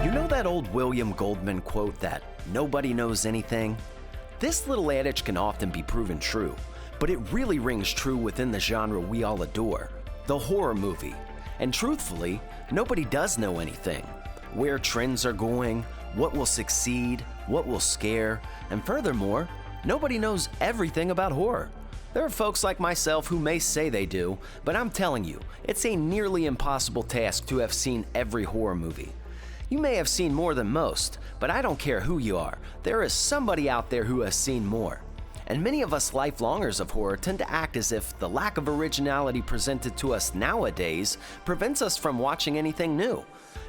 You know that old William Goldman quote that nobody knows anything? This little adage can often be proven true, but it really rings true within the genre we all adore, the horror movie. And truthfully, nobody does know anything. Where trends are going, what will succeed, what will scare, and furthermore, nobody knows everything about horror. There are folks like myself who may say they do, but I'm telling you, it's a nearly impossible task to have seen every horror movie. You may have seen more than most, but I don't care who you are. There is somebody out there who has seen more. And many of us lifelongers of horror tend to act as if the lack of originality presented to us nowadays prevents us from watching anything new.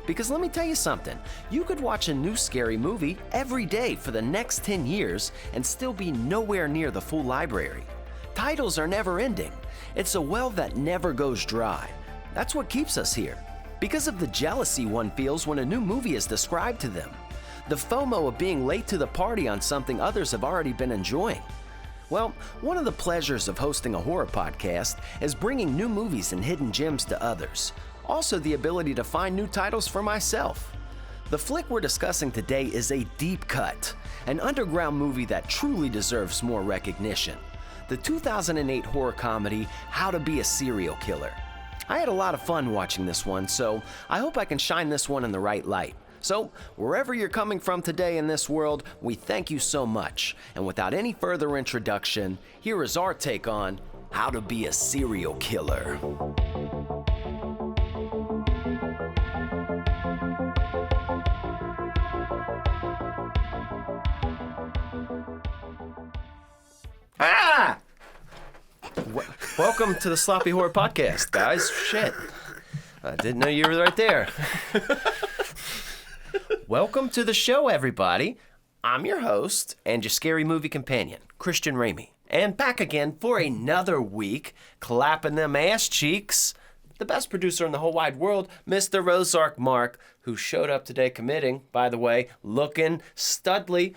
Because let me tell you something, you could watch a new scary movie every day for the next 10 years and still be nowhere near the full library. Titles are never ending. It's a well that never goes dry. That's what keeps us here. Because of the jealousy one feels when a new movie is described to them. The FOMO of being late to the party on something others have already been enjoying. Well, one of the pleasures of hosting a horror podcast is bringing new movies and hidden gems to others. Also the ability to find new titles for myself. The flick we're discussing today is a deep cut, an underground movie that truly deserves more recognition. The 2008 horror comedy, How to Be a Serial Killer. I had a lot of fun watching this one, so I hope I can shine this one in the right light. So, wherever you're coming from today in this world, we thank you so much. And without any further introduction, here is our take on How to Be a Serial Killer. Ah! Welcome to the Sloppy Horror Podcast, guys. Shit. I didn't know you were right there. Welcome to the show, everybody. I'm your host and your scary movie companion, Christian Ramey. And back again for another week, clapping them ass cheeks, the best producer in the whole wide world, Mr. Ozark Mark, who showed up today committing, by the way, looking studly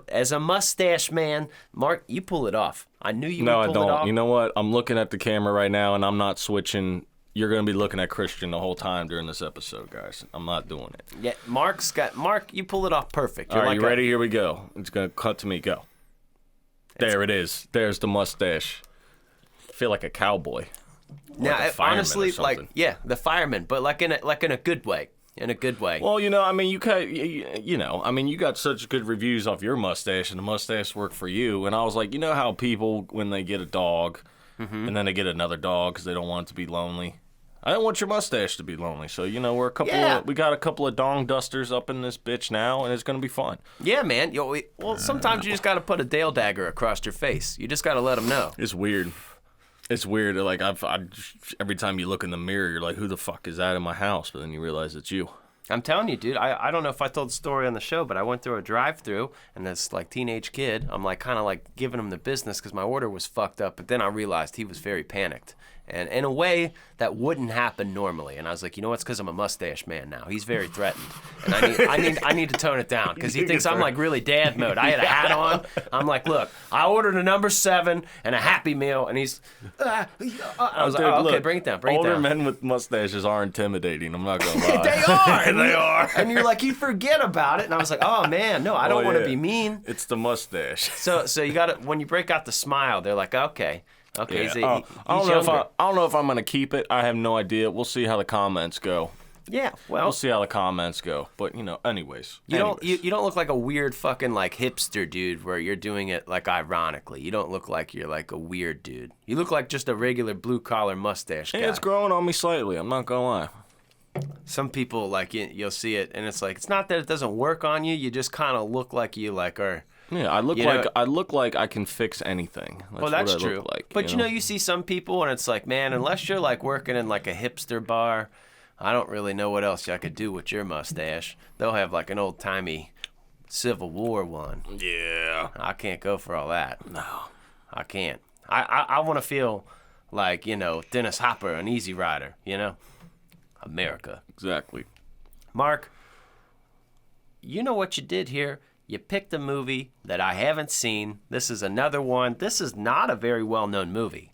as a mustache man. Mark, you pull it off. I knew you would pull it off. No, I don't. You know what? I'm looking at the camera right now, and I'm not switching. You're going to be looking at Christian the whole time during this episode, guys. I'm not doing it. Yeah, Mark, you pull it off perfect. All right, you ready? Here we go. It's going to cut to me. Go. There it is. There's the mustache. I feel like a cowboy. Now, honestly, the fireman, but like in a good way. In a good way. Well, you got such good reviews off your mustache, and the mustache worked for you. And I was like, you know how people, when they get a dog, and then they get another dog because they don't want it to be lonely. I don't want your mustache to be lonely. So, we got a couple of dong dusters up in this bitch now, and it's going to be fun. Yeah, man. Sometimes you just got to put a Dale dagger across your face. You just got to let them know. It's weird. It's weird. Like, every time you look in the mirror, you're like, who the fuck is that in my house? But then you realize it's you. I'm telling you, dude, I don't know if I told the story on the show, but I went through a drive-thru, and this, teenage kid, I'm, kind of, giving him the business because my order was fucked up, but then I realized he was very panicked. And in a way that wouldn't happen normally. And I was like, you know what? It's because I'm a mustache man now. He's very threatened. And I need to tone it down because he thinks I'm really dad mode. I had a hat on. I'm like, look, I ordered a number 7 and a Happy Meal. And he's, I was like, okay, look, bring it down. Older men with mustaches are intimidating. I'm not going to lie. They are. They are. And you're like, you forget about it. And I was like, oh, man, no, I don't want to be mean. It's the mustache. So you got to, when you break out the smile, they're like, okay. Okay, yeah. I don't know if I'm gonna keep it. I have no idea. We'll see how the comments go. Yeah, well, we'll see how the comments go. But anyways, you don't look like a weird fucking hipster dude where you're doing it ironically. You don't look like you're a weird dude. You look like just a regular blue collar mustache guy. Yeah, it's growing on me slightly. I'm not gonna lie. Some people you'll see it and it's it's not that it doesn't work on you. You just kind of look like you are. Yeah, I look like I can fix anything. That's what I true. Look like, but you see some people and it's man, unless you're working in a hipster bar, I don't really know what else I could do with your mustache. They'll have an old timey Civil War one. Yeah. I can't go for all that. No, I can't. I want to feel like Dennis Hopper, an Easy Rider. America. Exactly. Mark, you know what you did here? You picked a movie that I haven't seen. This is another one. This is not a very well-known movie.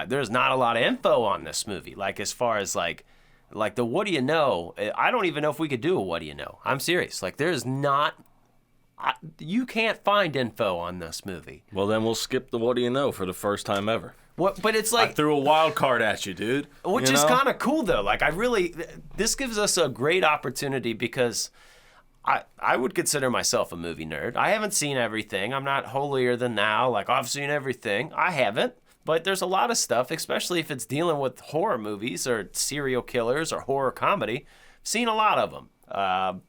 there's not a lot of info on this movie. Like as far as like the what do you know? I don't even know if we could do a what do you know. I'm serious. Like there's not. You can't find info on this movie. Well, then we'll skip the what do you know for the first time ever. What? But it's like I threw a wild card at you, dude. Which is kind of cool though. Like this gives us a great opportunity because I would consider myself a movie nerd. I haven't seen everything. I'm not holier than thou. Like I've seen everything. I haven't. But there's a lot of stuff, especially if it's dealing with horror movies or serial killers or horror comedy. I've seen a lot of them.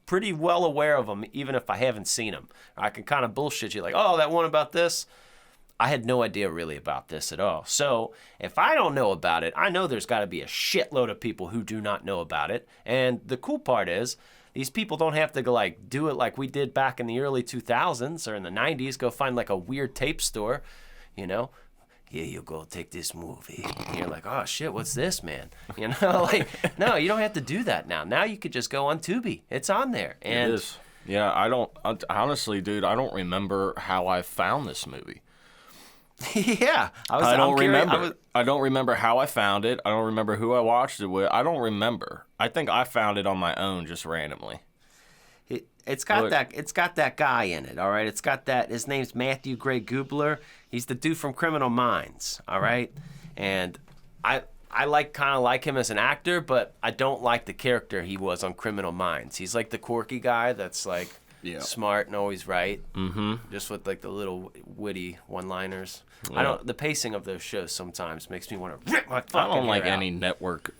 Pretty well aware of them, even if I haven't seen them. I can kind of bullshit you like, oh, that one about this. I had no idea really about this at all. So if I don't know about it, I know there's got to be a shitload of people who do not know about it. And the cool part is these people don't have to go like do it like we did back in the early 2000s or in the 90s. Go find like a weird tape store, you know. Yeah, you go take this movie. And you're like, oh shit, what's this, man? You know, like, no, you don't have to do that now. Now you could just go on Tubi. It's on there. And it is. Yeah, honestly, dude, I don't remember how I found this movie. Yeah, I don't remember. I don't remember how I found it. I don't remember who I watched it with. I don't remember. I think I found it on my own, just randomly. It's got that guy in it, all right? It's got that, his name's Matthew Gray Gubler. He's the dude from Criminal Minds, all right? And I kind of like him as an actor, but I don't like the character he was on Criminal Minds. He's like the quirky guy that's like smart and always right. Mm-hmm. Just with like the little witty one-liners. Yeah. The pacing of those shows sometimes makes me want to rip my fucking I don't like hair out. any network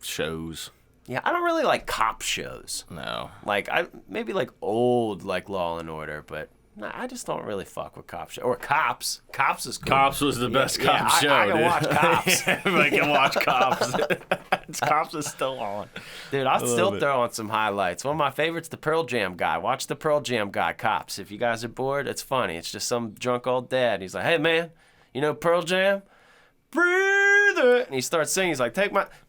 shows. Yeah, I don't really like cop shows. No. Like maybe like old like Law and Order, but nah, I just don't really fuck with cop shows. Or Cops. Cops is cool. Cops was the best cop show. I can watch Cops. I can watch Cops. Cops is still on. Dude, I'll still throw on some highlights. One of my favorites, the Pearl Jam guy. Watch the Pearl Jam guy, Cops. If you guys are bored, it's funny. It's just some drunk old dad. He's like, hey man, you know Pearl Jam? Breathe it. And he starts singing. He's like,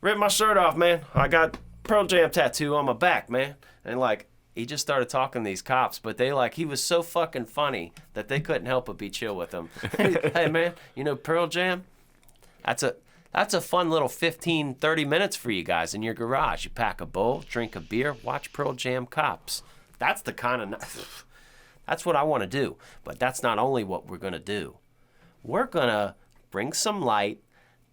rip my shirt off, man. I got Pearl Jam tattoo on my back, man. And like, he just started talking to these cops, but he was so fucking funny that they couldn't help but be chill with him. Hey man, you know Pearl Jam? That's a fun little 15, 30 minutes for you guys in your garage. You pack a bowl, drink a beer, watch Pearl Jam Cops. That's the kind of, that's what I want to do. But that's not only what we're going to do. We're going to bring some light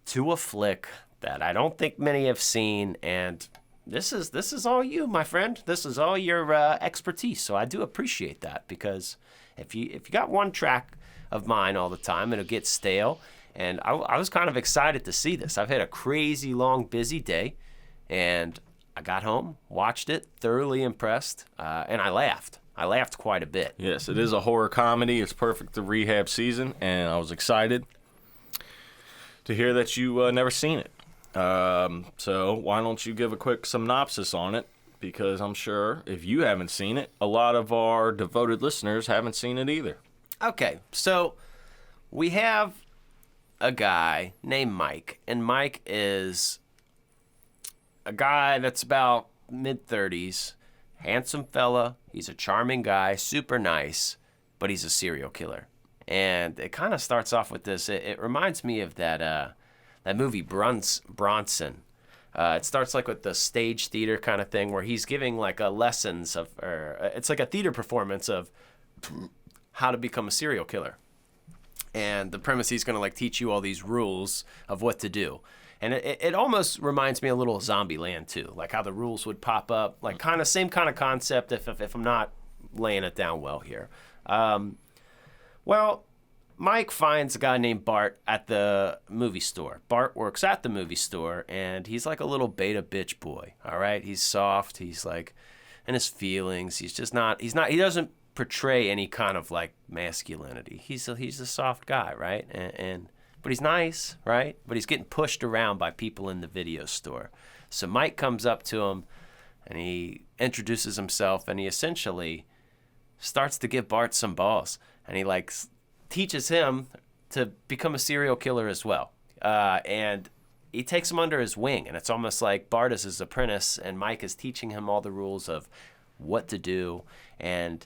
to a flick that I don't think many have seen, and this is all you, my friend. This is all your expertise. So I do appreciate that, because if you got one track of mine all the time, it'll get stale. And I was kind of excited to see this. I've had a crazy long, busy day, and I got home, watched it, thoroughly impressed, and I laughed. I laughed quite a bit. Yes, it is a horror comedy. It's perfect for rehab season, and I was excited to hear that you never seen it. So why don't you give a quick synopsis on it? Because I'm sure if you haven't seen it, a lot of our devoted listeners haven't seen it either. Okay, so we have a guy named Mike, and Mike is a guy that's about mid-30s, handsome fella. He's a charming guy, super nice, but he's a serial killer. And it kind of starts off with this. It reminds me of that movie Bronson. It starts like with the stage theater kind of thing where he's giving like lessons of, or it's like a theater performance of how to become a serial killer. And the premise, he's going to like teach you all these rules of what to do. And it almost reminds me a little of Zombieland too, like how the rules would pop up, like kind of same kind of concept if I'm not laying it down well here. Well, Mike finds a guy named Bart at the movie store. Bart works at the movie store, and he's like a little beta bitch boy, all right? He's soft. He's like in his feelings. He doesn't portray any kind of like masculinity. He's a soft guy, right? But he's nice, right? But he's getting pushed around by people in the video store. So Mike comes up to him, and he introduces himself, and he essentially starts to give Bart some balls. And he like teaches him to become a serial killer as well. And he takes him under his wing, and it's almost like Bart is his apprentice, and Mike is teaching him all the rules of what to do. And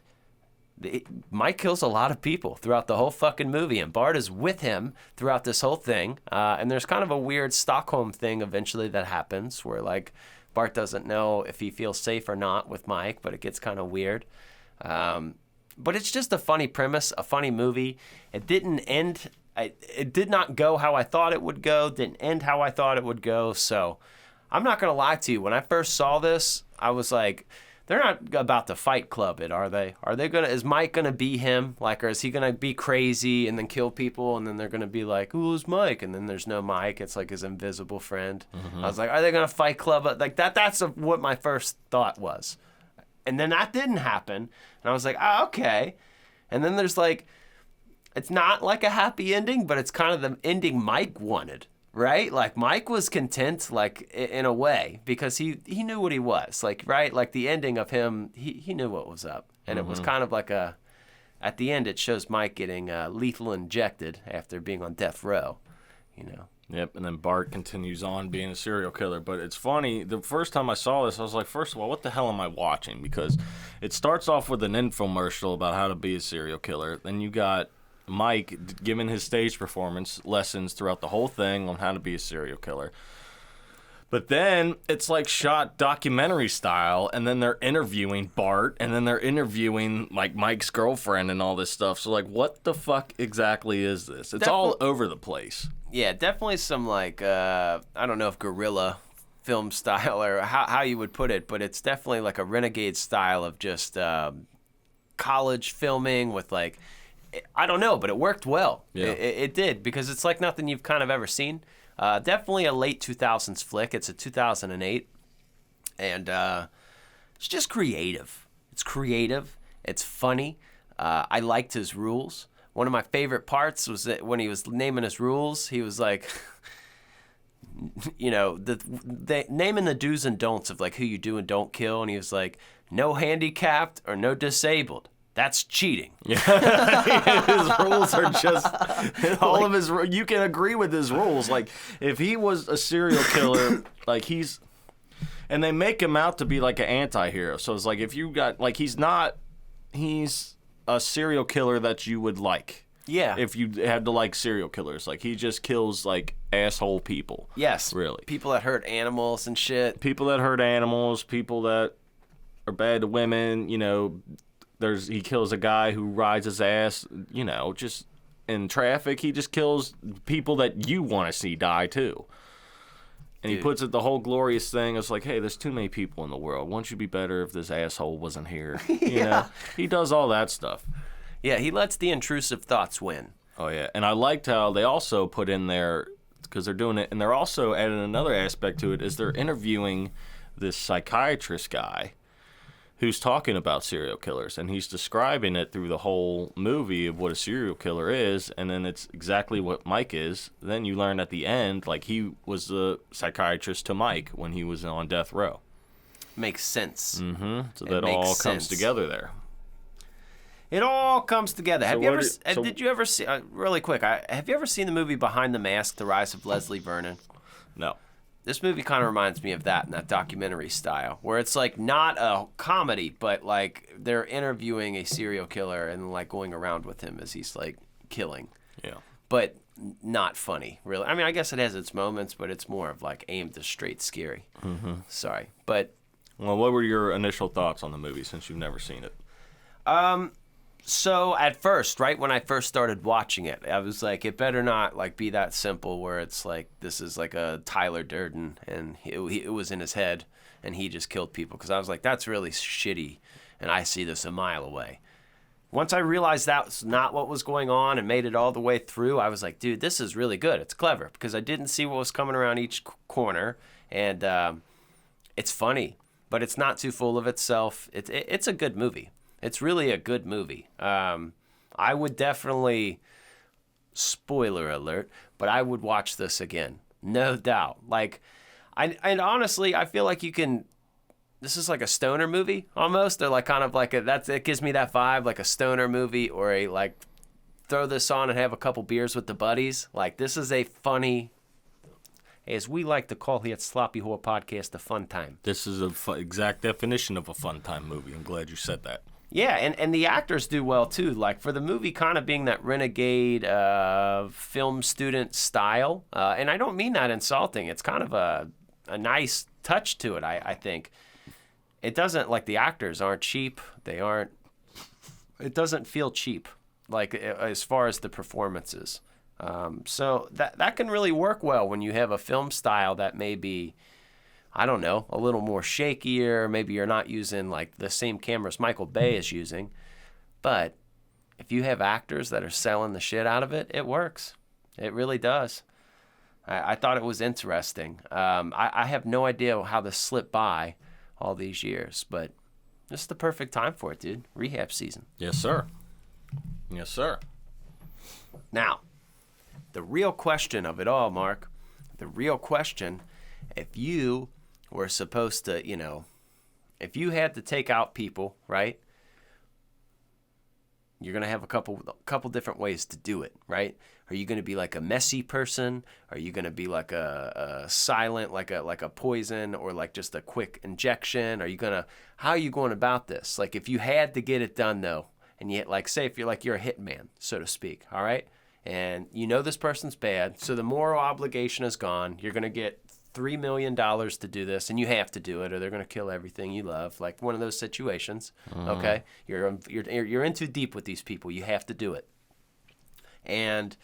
Mike kills a lot of people throughout the whole fucking movie, and Bart is with him throughout this whole thing. And there's kind of a weird Stockholm thing eventually that happens where, like, Bart doesn't know if he feels safe or not with Mike, but it gets kind of weird. But it's just a funny premise, a funny movie. It didn't end. It did not go how I thought it would go. Didn't end how I thought it would go. So I'm not gonna lie to you. When I first saw this, I was like, they're not about to Fight Club it, are they? Are they gonna? Is Mike gonna be him? Like, or is he gonna be crazy and then kill people? And then they're gonna be like, who's Mike? And then there's no Mike. It's like his invisible friend. Mm-hmm. I was like, are they gonna Fight Club it? Like that? That's what my first thought was. And then that didn't happen. And I was like, oh, okay. And then there's like, it's not like a happy ending, but it's kind of the ending Mike wanted, right? Like Mike was content, like in a way, because he knew what he was, like, right? Like the ending of him, he knew what was up. And it was kind of like at the end, it shows Mike getting lethal injected after being on death row, you know. Yep, and then Bart continues on being a serial killer. But it's funny, the first time I saw this, I was like, first of all, what the hell am I watching? Because it starts off with an infomercial about how to be a serial killer. Then you got Mike giving his stage performance lessons throughout the whole thing on how to be a serial killer. But then it's like shot documentary style, and then they're interviewing Bart, and then they're interviewing like Mike's girlfriend and all this stuff. So like, what the fuck exactly is this? It's all over the place. Yeah, definitely some like I don't know if guerrilla film style or how you would put it, but it's definitely like a renegade style of just college filming with like, I don't know, but it worked well. Yeah. It did, because it's like nothing you've kind of ever seen. Definitely a late 2000s flick. It's a 2008, and it's just creative. It's creative. It's funny. I liked his rules. One of my favorite parts was that when he was naming his rules, he was like, you know, naming the do's and don'ts of like who you do and don't kill, and he was like, no handicapped or no disabled. That's cheating. Yeah. His rules are just all of his. You can agree with his rules. Like if he was a serial killer, like he's, and they make him out to be like an anti-hero. So it's like if you got like he's a serial killer that you would like. Yeah. If you had to like serial killers, like he just kills like asshole people. Yes. Really. People that hurt animals and shit. People that hurt animals. People that are bad to women. You know. He kills a guy who rides his ass, you know, just in traffic. He just kills people that you want to see die too. And he puts it the whole glorious thing. It's like, hey, there's too many people in the world. Wouldn't you be better if this asshole wasn't here? You know, he does all that stuff. Yeah, he lets the intrusive thoughts win. Oh yeah, and I liked how they also put in there, because they're doing it, and they're also adding another aspect to it, is they're interviewing this psychiatrist guy who's talking about serial killers, and he's describing it through the whole movie of what a serial killer is, and then it's exactly what Mike is. Then you learn at the end, like, he was the psychiatrist to Mike when he was on death row. Makes sense. Mm-hmm. So that all comes together there. It all comes together. Did you ever see, really quick, have you ever seen the movie Behind the Mask, The Rise of Leslie Vernon? No. This movie kind of reminds me of that in that documentary style, where it's like not a comedy, but like they're interviewing a serial killer and like going around with him as he's like killing. Yeah. But not funny, really. I mean, I guess it has its moments, but it's more of like aimed as straight scary. Mm-hmm. Sorry. But. Well, what were your initial thoughts on the movie since you've never seen it? So at first, right when I first started watching it, I was like, it better not like be that simple where it's like this is like a Tyler Durden and it was in his head and he just killed people, because I was like, that's really shitty and I see this a mile away. Once I realized that's not what was going on and made it all the way through, I was like, dude, this is really good. It's clever, because I didn't see what was coming around each corner, and it's funny, but it's not too full of itself. It's a good movie. It's really a good movie. I would definitely, spoiler alert, but I would watch this again, no doubt. Like, and honestly, I feel like you can. This is like a stoner movie almost. They're like kind of like it gives me that vibe, like a stoner movie, or a like throw this on and have a couple beers with the buddies. Like, this is a funny, as we like to call here at Sloppy Whore Podcast, a fun time. This is a exact definition of a fun time movie. I'm glad you said that. Yeah, and the actors do well too. Like for the movie kind of being that renegade film student style, and I don't mean that insulting. It's kind of a nice touch to it, I think. It doesn't, like, the actors aren't cheap. They aren't, it doesn't feel cheap, like, as far as the performances. So that can really work well when you have a film style that may be, I don't know, a little more shakier. Maybe you're not using, like, the same cameras Michael Bay is using. But if you have actors that are selling the shit out of it, it works. It really does. I thought it was interesting. I have no idea how this slipped by all these years, but this is the perfect time for it, dude. Rehab season. Yes, sir. Yes, sir. Now, the real question of it all, Mark, the real question, if you were supposed to, if you had to take out people, right? You're going to have a couple different ways to do it, right? Are you going to be like a messy person? Are you going to be like a silent, like a poison, or like just a quick injection? How are you going about this? Like if you had to get it done though, and yet like say if you're a hitman, so to speak, all right? And you know this person's bad, so the moral obligation is gone. You're going to get $3 million to do this, and you have to do it, or they're going to kill everything you love. Like one of those situations. Okay, you're in too deep with these people. You have to do it, and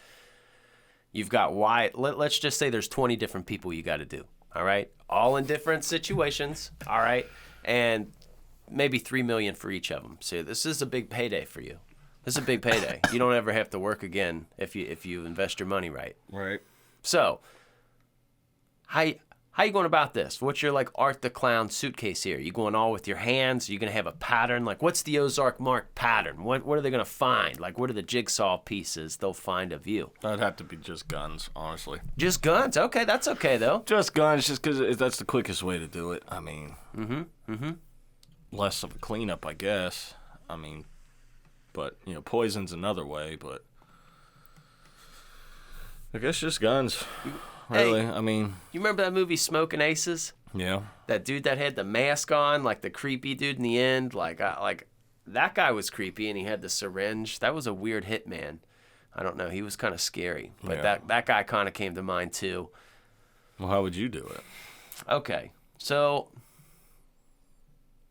you've got let's just say there's 20 different people you got to do. All right, all in different situations. All right, and maybe $3 million for each of them. So this is a big payday for you. This is a big payday. You don't ever have to work again if you invest your money right. Right. So, how you going about this? What's your like Art the Clown suitcase here? You going all with your hands? Are you going to have a pattern? Like, what's the Ozark Mark pattern? What are they going to find? Like, what are the jigsaw pieces they'll find of you? That'd have to be just guns, honestly. Just guns? Okay, that's okay, though. Just guns, just because that's the quickest way to do it. I mean, less of a cleanup, I guess. I mean, but, poison's another way, but I guess just guns. Really, Hey, I mean. You remember that movie Smoking Aces? Yeah. That dude that had the mask on, like the creepy dude in the end, like that guy was creepy, and he had the syringe. That was a weird hitman. I don't know. He was kind of scary, but Yeah. that guy kind of came to mind too. Well, how would you do it? Okay, so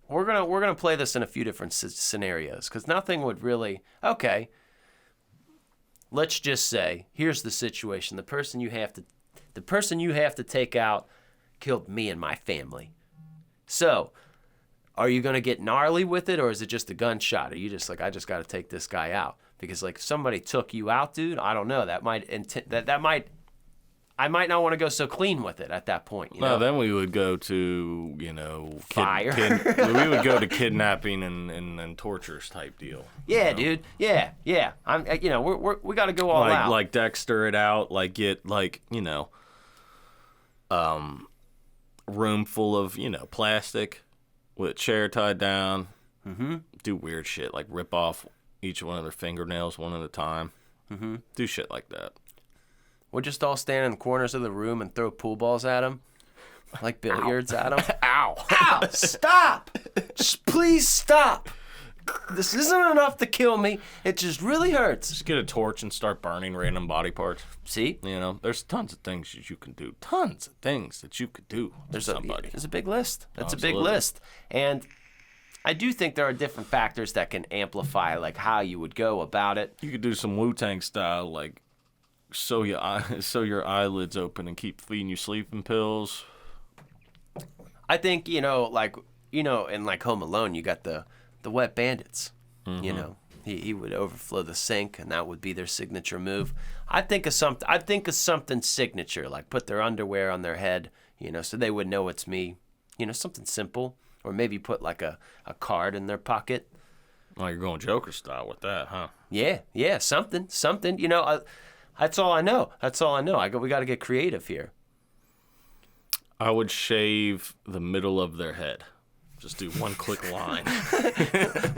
we're gonna play this in a few different scenarios because nothing would really. Okay, let's just say here's the situation: the person you have to take out killed me and my family. So, are you gonna get gnarly with it, or is it just a gunshot? Are you just like, I just got to take this guy out because like if somebody took you out, dude? I don't know. That might I might not want to go so clean with it at that point. No, then we would go to, Fire. We would go to kidnapping and tortures type deal. Yeah, dude. Yeah. I'm. We got to go all out. Like Dexter it out. Like get room full of plastic with a chair tied down. Mm-hmm. Do weird shit like rip off each one of their fingernails one at a time. Mm-hmm. Do shit like that. We'll just all stand in the corners of the room and throw pool balls at them, like billiards at them. Ow! Ow! Stop! Just please stop. This isn't enough to kill me. It just really hurts. Just get a torch and start burning random body parts. See? There's tons of things that you can do. Tons of things that you could do to somebody. There's a big list. That's Absolutely. a big list. And I do think there are different factors that can amplify like how you would go about it. You could do some Wu-Tang style, like sew your eyelids open and keep feeding you sleeping pills. I think, in like Home Alone, you got the wet bandits. Mm-hmm. He would overflow the sink, and that would be their signature move. I think of something signature, like put their underwear on their head, so they would know it's me. Something simple, or maybe put like a card in their pocket. Oh, you're going Joker style with that, huh? Yeah, something. That's all I know. We got to get creative here. I would shave the middle of their head. Just do one click line.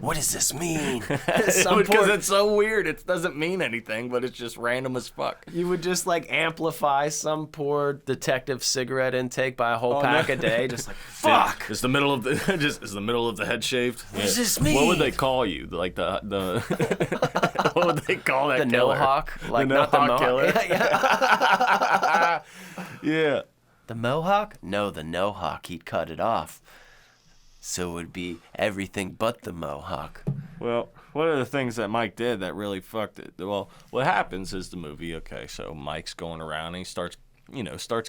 What does this mean? Because it's so weird. It doesn't mean anything, but it's just random as fuck. You would just like amplify some poor detective cigarette intake by a whole pack a day. Just like, fuck. Dude, is the middle of the is the middle of the head shaved? What does this mean? What would they call you? Like the what would they call that the killer? no-hawk? Like the not the no-hawk mohawk killer? Yeah. The mohawk? No, the no-hawk. He'd cut it off. So it would be everything but the mohawk. Well, one of the things that Mike did that really fucked it. Well, what happens is the movie, okay, so Mike's going around and he starts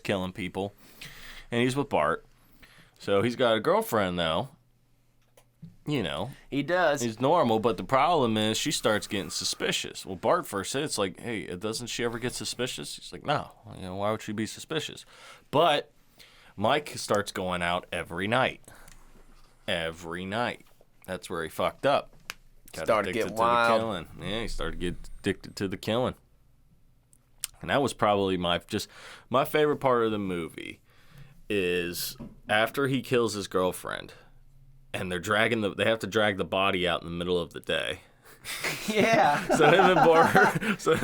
killing people. And he's with Bart. So he's got a girlfriend though. He does. He's normal, but the problem is she starts getting suspicious. Well, Bart first said, it's like, hey, doesn't she ever get suspicious? He's like, no. Why would she be suspicious? But Mike starts going out every night. Every night. That's where he fucked up. Started to get wild. The killing. Yeah, he started to get addicted to the killing. And that was probably my favorite part of the movie is after he kills his girlfriend and they have to drag the body out in the middle of the day. Yeah. So him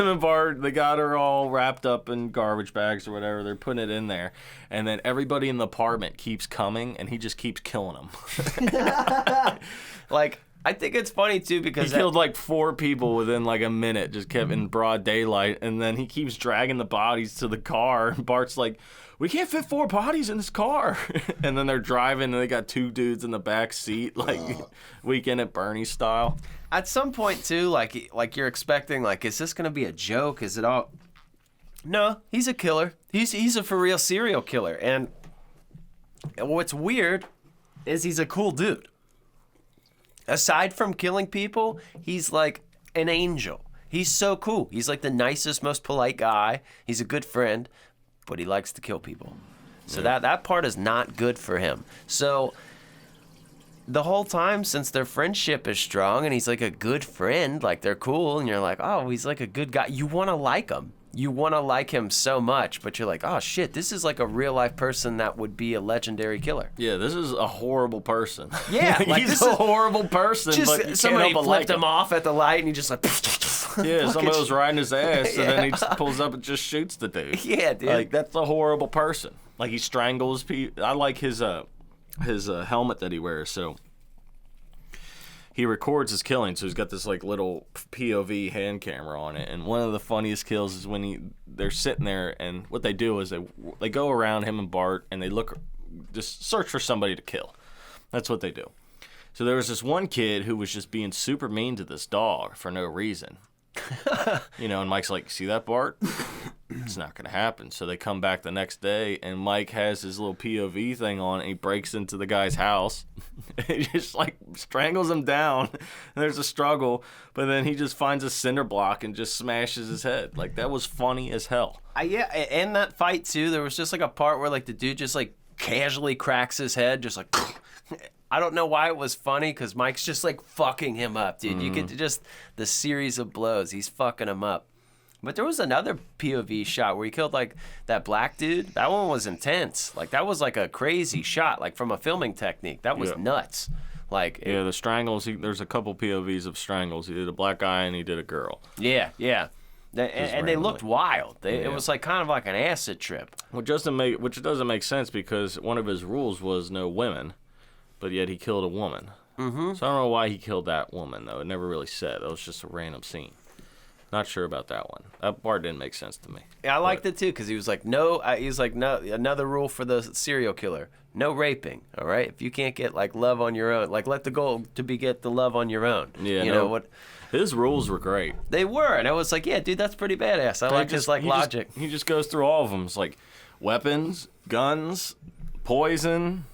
and Bart, they got her all wrapped up in garbage bags or whatever. They're putting it in there. And then everybody in the apartment keeps coming, and he just keeps killing them. Like, I think it's funny, too, because... He killed, like, 4 people within, like, a minute, just kept in broad daylight. And then he keeps dragging the bodies to the car. And Bart's like, we can't fit 4 bodies in this car. And then they're driving, and they got 2 dudes in the back seat, like, Weekend at Bernie style. At some point, too, like you're expecting, like, is this going to be a joke? Is it all... No, he's a killer. He's a for-real serial killer. And what's weird is he's a cool dude. Aside from killing people, he's like an angel. He's so cool. He's like the nicest, most polite guy. He's a good friend, but he likes to kill people. So that part is not good for him. So... the whole time since their friendship is strong and he's like a good friend, like they're cool and you're like, oh, he's like a good guy. You want to like him. You want to like him so much, but you're like, oh shit, this is like a real life person that would be a legendary killer. Yeah, this is a horrible person. Yeah, like he's a horrible person, just but you somebody can't flipped him off at the light and he just like... Yeah, somebody was riding his ass and then he just pulls up and just shoots the dude. Yeah, dude. Like, that's a horrible person. Like, he strangles people. I like his helmet that he wears, so... he records his killing, so he's got this like little POV hand camera on it. And one of the funniest kills is when they're sitting there, and what they do is they go around him and Bart, and they just search for somebody to kill. That's what they do. So there was this one kid who was just being super mean to this dog for no reason. And Mike's like, see that, Bart? It's not going to happen. So they come back the next day, and Mike has his little POV thing on, and he breaks into the guy's house. He just, like, strangles him down, and there's a struggle, but then he just finds a cinder block and just smashes his head. Like, that was funny as hell. Yeah, in that fight, too, there was just, like, a part where, like, the dude just, like, casually cracks his head, just, like... I don't know why it was funny, because Mike's just, like, fucking him up, dude. Mm. You get to just the series of blows. He's fucking him up. But there was another POV shot where he killed, like, that black dude. That one was intense. Like, that was, like, a crazy shot, like, from a filming technique. That was nuts. Like, the strangles, there's a couple POVs of strangles. He did a black guy and he did a girl. Yeah. And they looked wild. It was, like, kind of like an acid trip. Which doesn't make sense, because one of his rules was no women. But yet he killed a woman. Mm-hmm. So I don't know why he killed that woman, though. It never really said. It was just a random scene. Not sure about that one. That part didn't make sense to me. Yeah, I liked it, too, because he was like, no, another rule for the serial killer. No raping, all right? If you can't get, like, love on your own, like, let the goal to be get the love on your own. Yeah, you know what? His rules were great. They were, and I was like, yeah, dude, that's pretty badass. I like his, like, logic. He just goes through all of them. It's like weapons, guns, poison...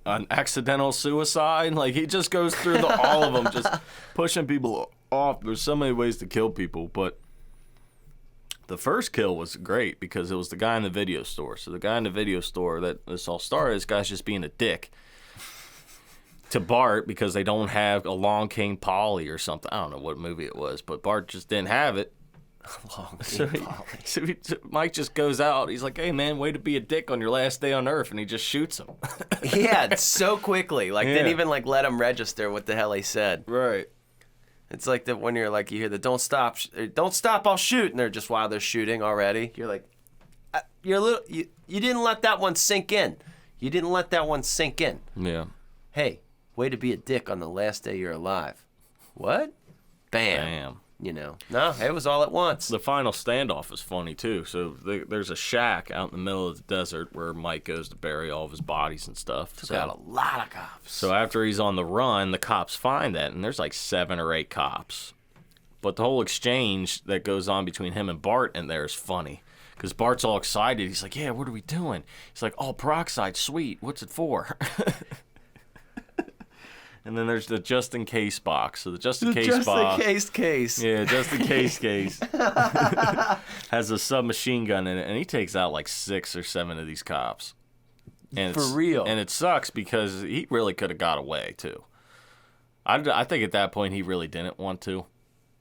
an accidental suicide. Like, he just goes through all of them, just pushing people off. There's so many ways to kill people, but the first kill was great because it was the guy in the video store. So the guy in the video store that this all started, this guy's just being a dick to Bart because they don't have Along Came Polly or something. I don't know what movie it was, but Bart just didn't have it. Long So, Bean Polly. so Mike just goes out. He's like, hey, man, way to be a dick on your last day on Earth. And he just shoots him. Yeah, so quickly. Like, Yeah. didn't even, like, let him register what the hell he said. Right. It's like that when you're like, you hear the don't stop, I'll shoot. And they're just, while they're shooting already. You're like, you're a little, you didn't let that one sink in. You didn't let that one sink in. Yeah. Hey, way to be a dick on the last day you're alive. What? Bam. Damn. You know, no, it was all at once. The final standoff is funny, too. So there's a shack out in the middle of the desert where Mike goes to bury all of his bodies and stuff. Took out a lot of cops. So after he's on the run, the cops find that, and there's like 7 or 8 cops. But the whole exchange that goes on between him and Bart in there is funny. Because Bart's all excited. He's like, yeah, what are we doing? He's like, oh, peroxide, sweet. What's it for? And then there's the just in case box. So the just in case box. Just in case. Yeah, just in case has a submachine gun in it, and he takes out like 6 or 7 of these cops. And For real. And it sucks because he really could have got away too. I think at that point he really didn't want to,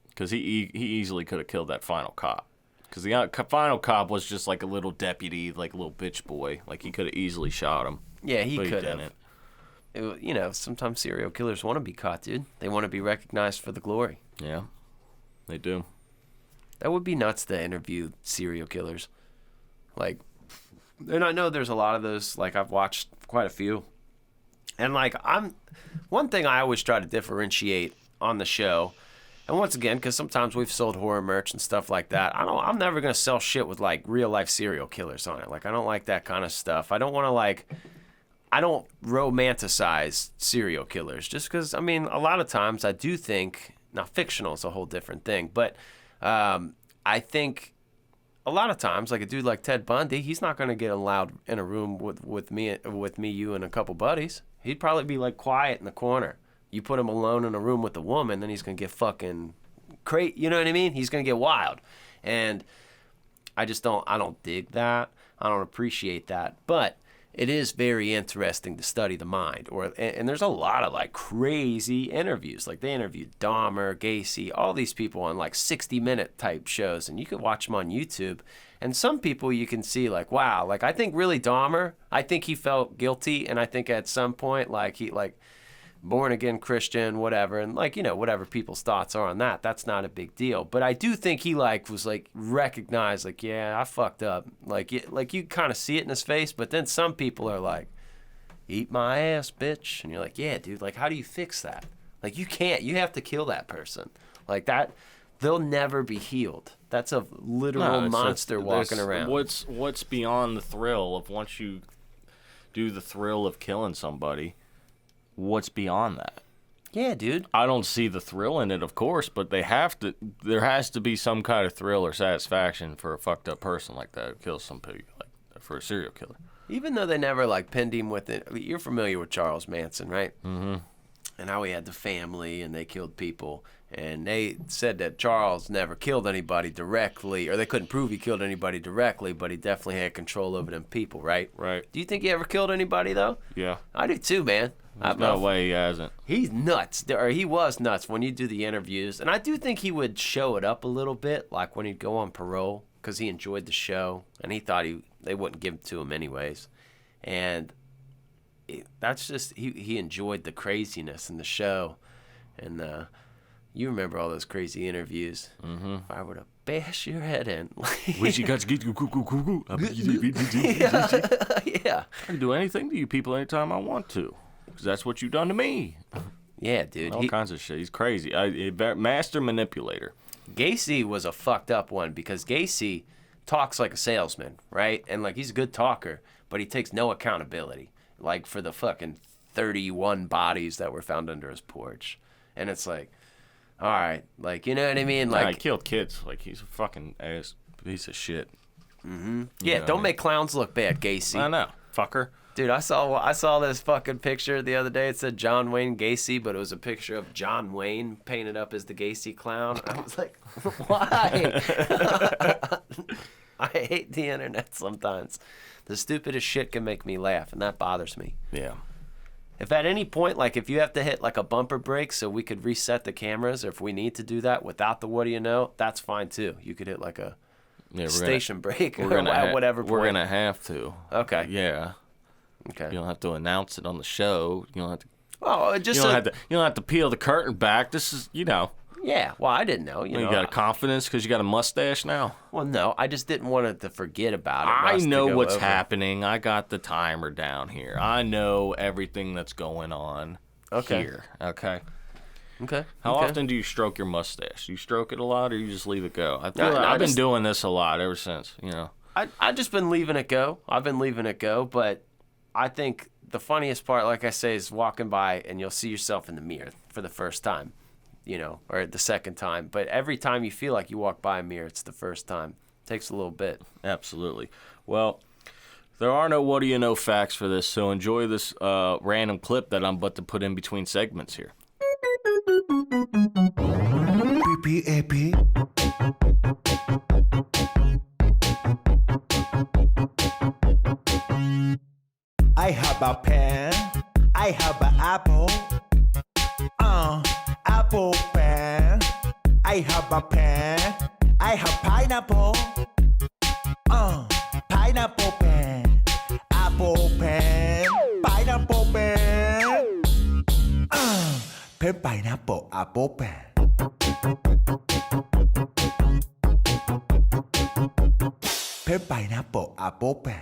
because he easily could have killed that final cop. Because the final cop was just like a little deputy, like a little bitch boy. Like he could have easily shot him. Yeah, he but could didn't. have. You know, sometimes serial killers want to be caught, dude. They want to be recognized for the glory. Yeah, they do. That would be nuts to interview serial killers. Like, and I know there's a lot of those. Like, I've watched quite a few. And, like, one thing I always try to differentiate on the show, and once again, because sometimes we've sold horror merch and stuff like that, I'm never going to sell shit with, like, real-life serial killers on it. Like, I don't like that kind of stuff. I don't want to, like... I don't romanticize serial killers just because, I mean, a lot of times I do think, now fictional is a whole different thing, but I think a lot of times, like a dude like Ted Bundy, he's not going to get allowed in a room with me, you, and a couple buddies. He'd probably be like quiet in the corner. You put him alone in a room with a woman, then he's going to get fucking crazy. You know what I mean? He's going to get wild. And I don't dig that. I don't appreciate that. But it is very interesting to study the mind, and there's a lot of like crazy interviews. Like they interviewed Dahmer, Gacy, all these people on like 60-minute type shows, and you can watch them on YouTube. And some people you can see like, wow, like I think really Dahmer, I think he felt guilty, and I think at some point like he like born again Christian, whatever, and like, you know, whatever people's thoughts are on that, that's not a big deal. But I do think he like was like recognized, like, yeah, I fucked up. Like you kind of see it in his face, but then some people are like, eat my ass, bitch. And you're like, yeah, dude, like how do you fix that? Like you can't, you have to kill that person. Like that, they'll never be healed. That's a literal monster walking around. What's beyond the thrill of once you do the thrill of killing somebody? What's beyond that? Yeah, dude. I don't see the thrill in it, of course, but there has to be some kind of thrill or satisfaction for a fucked up person like that who kills somebody, like for a serial killer. Even though they never like pinned him with it. You're familiar with Charles Manson, right? Mm-hmm. And how he had the family and they killed people. And they said that Charles never killed anybody directly, or they couldn't prove he killed anybody directly, but he definitely had control over them people, right? Right. Do you think he ever killed anybody, though? Yeah. I do too, man. There's no way he hasn't. He's nuts. Or he was nuts when you do the interviews. And I do think he would show it up a little bit, like when he'd go on parole, because he enjoyed the show, and he thought they wouldn't give it to him anyways. And that's just, he enjoyed the craziness in the show. And you remember all those crazy interviews. Mm-hmm. If I were to bash your head in. Yeah. I can do anything to you people anytime I want to, because that's what you've done to me. Yeah, dude. All kinds of shit. He's crazy. Master manipulator. Gacy was a fucked up one because Gacy talks like a salesman, right? And like he's a good talker, but he takes no accountability. Like for the fucking 31 bodies that were found under his porch. And it's like, all right, like, you know what I mean? Like, he killed kids. Like, he's a fucking ass piece of shit. Mm-hmm. Yeah, don't make clowns look bad, Gacy. I know, fucker. Dude, I saw this fucking picture the other day. It said John Wayne Gacy, but it was a picture of John Wayne painted up as the Gacy clown. I was like, why? I hate the internet sometimes. The stupidest shit can make me laugh, and that bothers me. Yeah. If at any point, like if you have to hit like a bumper break so we could reset the cameras, or if we need to do that without the what do you know, that's fine too. You could hit like a station break or at whatever point. We're going to have to. Okay. Yeah. Okay. You don't have to announce it on the show. You don't have to. Oh, You don't have to peel the curtain back. This is, Yeah, well, I didn't know. You got a confidence because you got a mustache now? Well, no, I just didn't want to forget about it. I know what's happening. I got the timer down here. I know everything that's going on here. Okay. Okay. How often do you stroke your mustache? Do you stroke it a lot or you just leave it go? I've been doing this a lot ever since, I've just been leaving it go. I've been leaving it go, but I think the funniest part, like I say, is walking by and you'll see yourself in the mirror for the first time. Or the second time. But every time you feel like you walk by a mirror, it's the first time. It takes a little bit. Absolutely. Well, there are no what do you know facts for this, so enjoy this random clip that I'm about to put in between segments here. PPAP. I have a pen. I have an apple. Apple pen. I have a pen. I have pineapple. Pineapple pen. Apple pen. Pineapple pen. Pen pineapple apple pen. Pen pineapple apple pen.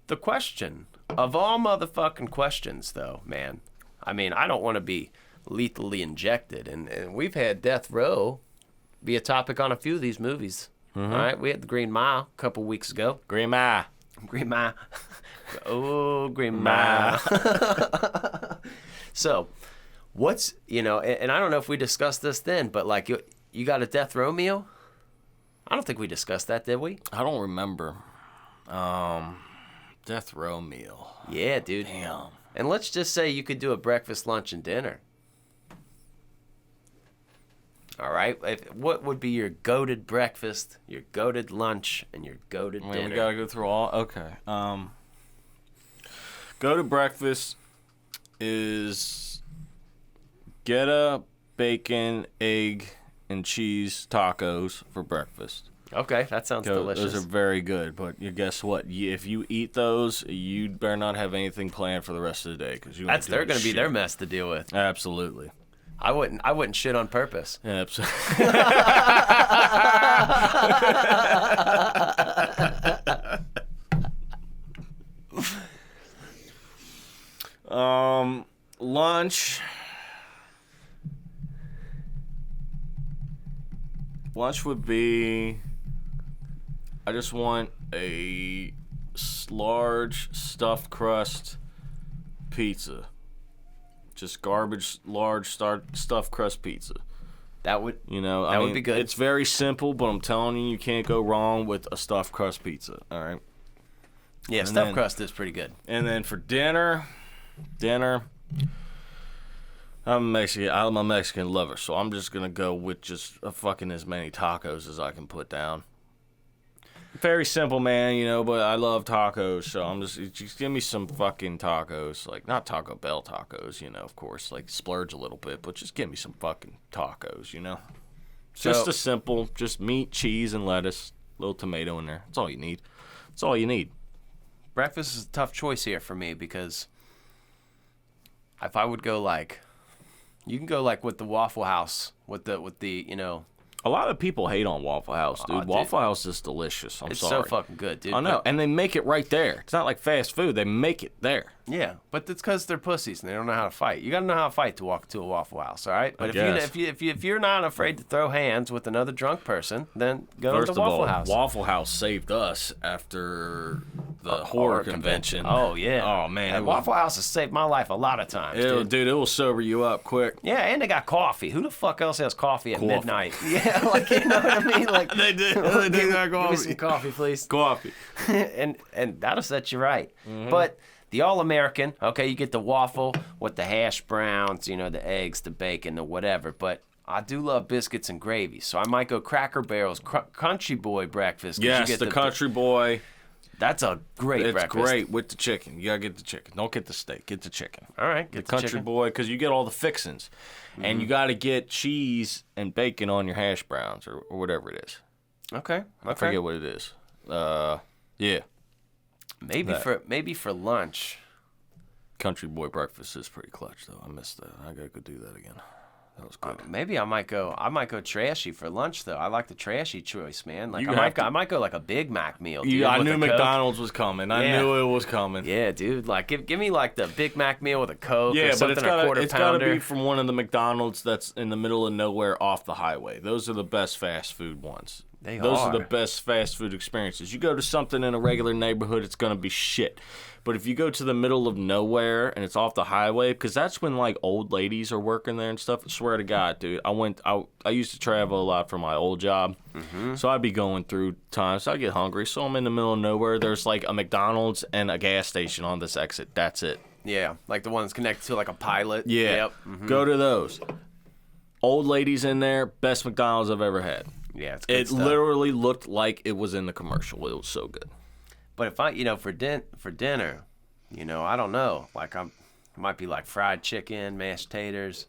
The question of all motherfucking questions, though, man. I mean, I don't want to be lethally injected, and we've had death row be a topic on a few of these movies. All right, we had the Green Mile a couple weeks ago. Green Mile. Oh, Green Mile. So, what's and I don't know if we discussed this then, but like you got a death row meal? I don't think we discussed that, did we? I don't remember. Death row meal. Yeah, dude. Damn. And let's just say you could do a breakfast, lunch, and dinner. All right. What would be your goated breakfast, your goated lunch, and your goated dinner? We gotta go through all. Okay. Goated breakfast is get a bacon, egg, and cheese tacos for breakfast. Okay, that sounds delicious. Those are very good, but guess what? If you eat those, you better not have anything planned for the rest of the day because they're going to be their mess to deal with. Absolutely. I wouldn't shit on purpose. Absolutely. Lunch. Lunch would be. I just want a large stuffed crust pizza. Just garbage, large stuffed crust pizza. That would would be good. It's very simple, but I'm telling you, you can't go wrong with a stuffed crust pizza. All right. Yeah, stuffed crust is pretty good. And then for dinner, I'm a Mexican lover, so I'm just gonna go with just fucking as many tacos as I can put down. Very simple, man, but I love tacos, so I'm just give me some fucking tacos, like not Taco Bell tacos, of course, like splurge a little bit, but just give me some fucking tacos, Just a simple, just meat, cheese, and lettuce, little tomato in there. That's all you need. That's all you need. Breakfast is a tough choice here for me because if I would go you can go with the Waffle House with the A lot of people hate on Waffle House, dude. Waffle House is delicious. I'm sorry. It's so fucking good, dude. I know, and they make it right there. It's not like fast food. They make it there. Yeah, but it's because they're pussies and they don't know how to fight. You got to know how to fight to walk to a Waffle House, all right? But if you're not afraid to throw hands with another drunk person, then go to the Waffle House. Waffle House saved us after the horror convention. Oh yeah. Oh man, and Waffle House has saved my life a lot of times, dude. It will sober you up quick. Yeah, and they got coffee. Who the fuck else has coffee at midnight? Yeah, you know what I mean? Like they do. They do got coffee. Give me some coffee, please. Coffee. and that'll set you right. Mm-hmm. But the All-American, okay, you get the waffle with the hash browns, the eggs, the bacon, the whatever. But I do love biscuits and gravy, so I might go Cracker Barrel's Country Boy breakfast. Yes, the Country Boy. That's a great It's breakfast. great with the chicken. You gotta get the chicken. Don't get the steak. Get the chicken. All right, The get the country chicken. boy, because you get all the fixings, and you gotta get cheese and bacon on your hash browns or whatever it is. Okay. I forget what it is. Yeah. Maybe for lunch. Country boy breakfast is pretty clutch though. I missed that. I gotta go do that again. That was good. Maybe I might go trashy for lunch though. I like the trashy choice, man. Like You I might go like a Big Mac meal. Dude, I with knew a Coke. McDonald's was coming. I Yeah. knew it was coming. Yeah, dude. Like give me like the Big Mac meal with a Coke or Yeah, but something, it's a quarter gotta pounder. be from one of the McDonald's that's in the middle of nowhere off the highway. Those are the best fast food ones. Those are the best fast food experiences. You go to something in a regular neighborhood, it's gonna be shit. But if you go to the middle of nowhere and it's off the highway, because that's when like old ladies are working there and stuff. I swear to God, dude. I used to travel a lot for my old job, so I'd be going through times. I get hungry, so I'm in the middle of nowhere. There's like a McDonald's and a gas station on this exit. That's it. Yeah, like the one that's connected to like a pilot. Yeah. Yep. Go to those. Old ladies in there, best McDonald's I've ever had. Yeah, it's good It stuff. literally looked like it was in the commercial. It was so good. But if I, for dinner, I don't know. Like it might be like fried chicken, mashed taters,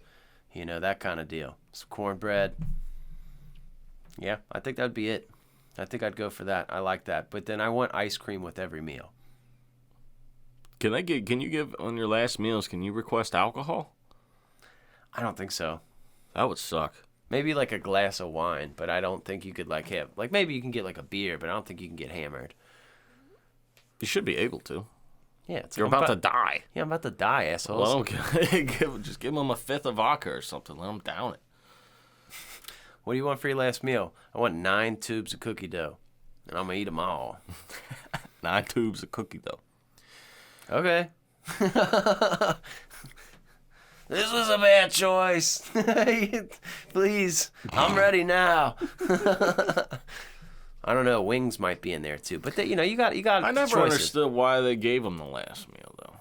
that kind of deal. Some cornbread. Yeah, I think that'd be it. I think I'd go for that. I like that. But then I want ice cream with every meal. Can you give on your last meals? Can you request alcohol? I don't think so. That would suck. Maybe like a glass of wine, but I don't think you could maybe you can get like a beer, but I don't think you can get hammered. You should be able to. Yeah, You're about to die. Yeah, I'm about to die, assholes. Well, just give them a fifth of vodka or something. Let them down it. What do you want for your last meal? I want 9 tubes of cookie dough, and I'm gonna eat them all. 9 tubes of cookie dough. Okay. This was a bad choice. Please, I'm ready now. I don't know. Wings might be in there too, but you got. I never choices. understood why they gave them the last meal though.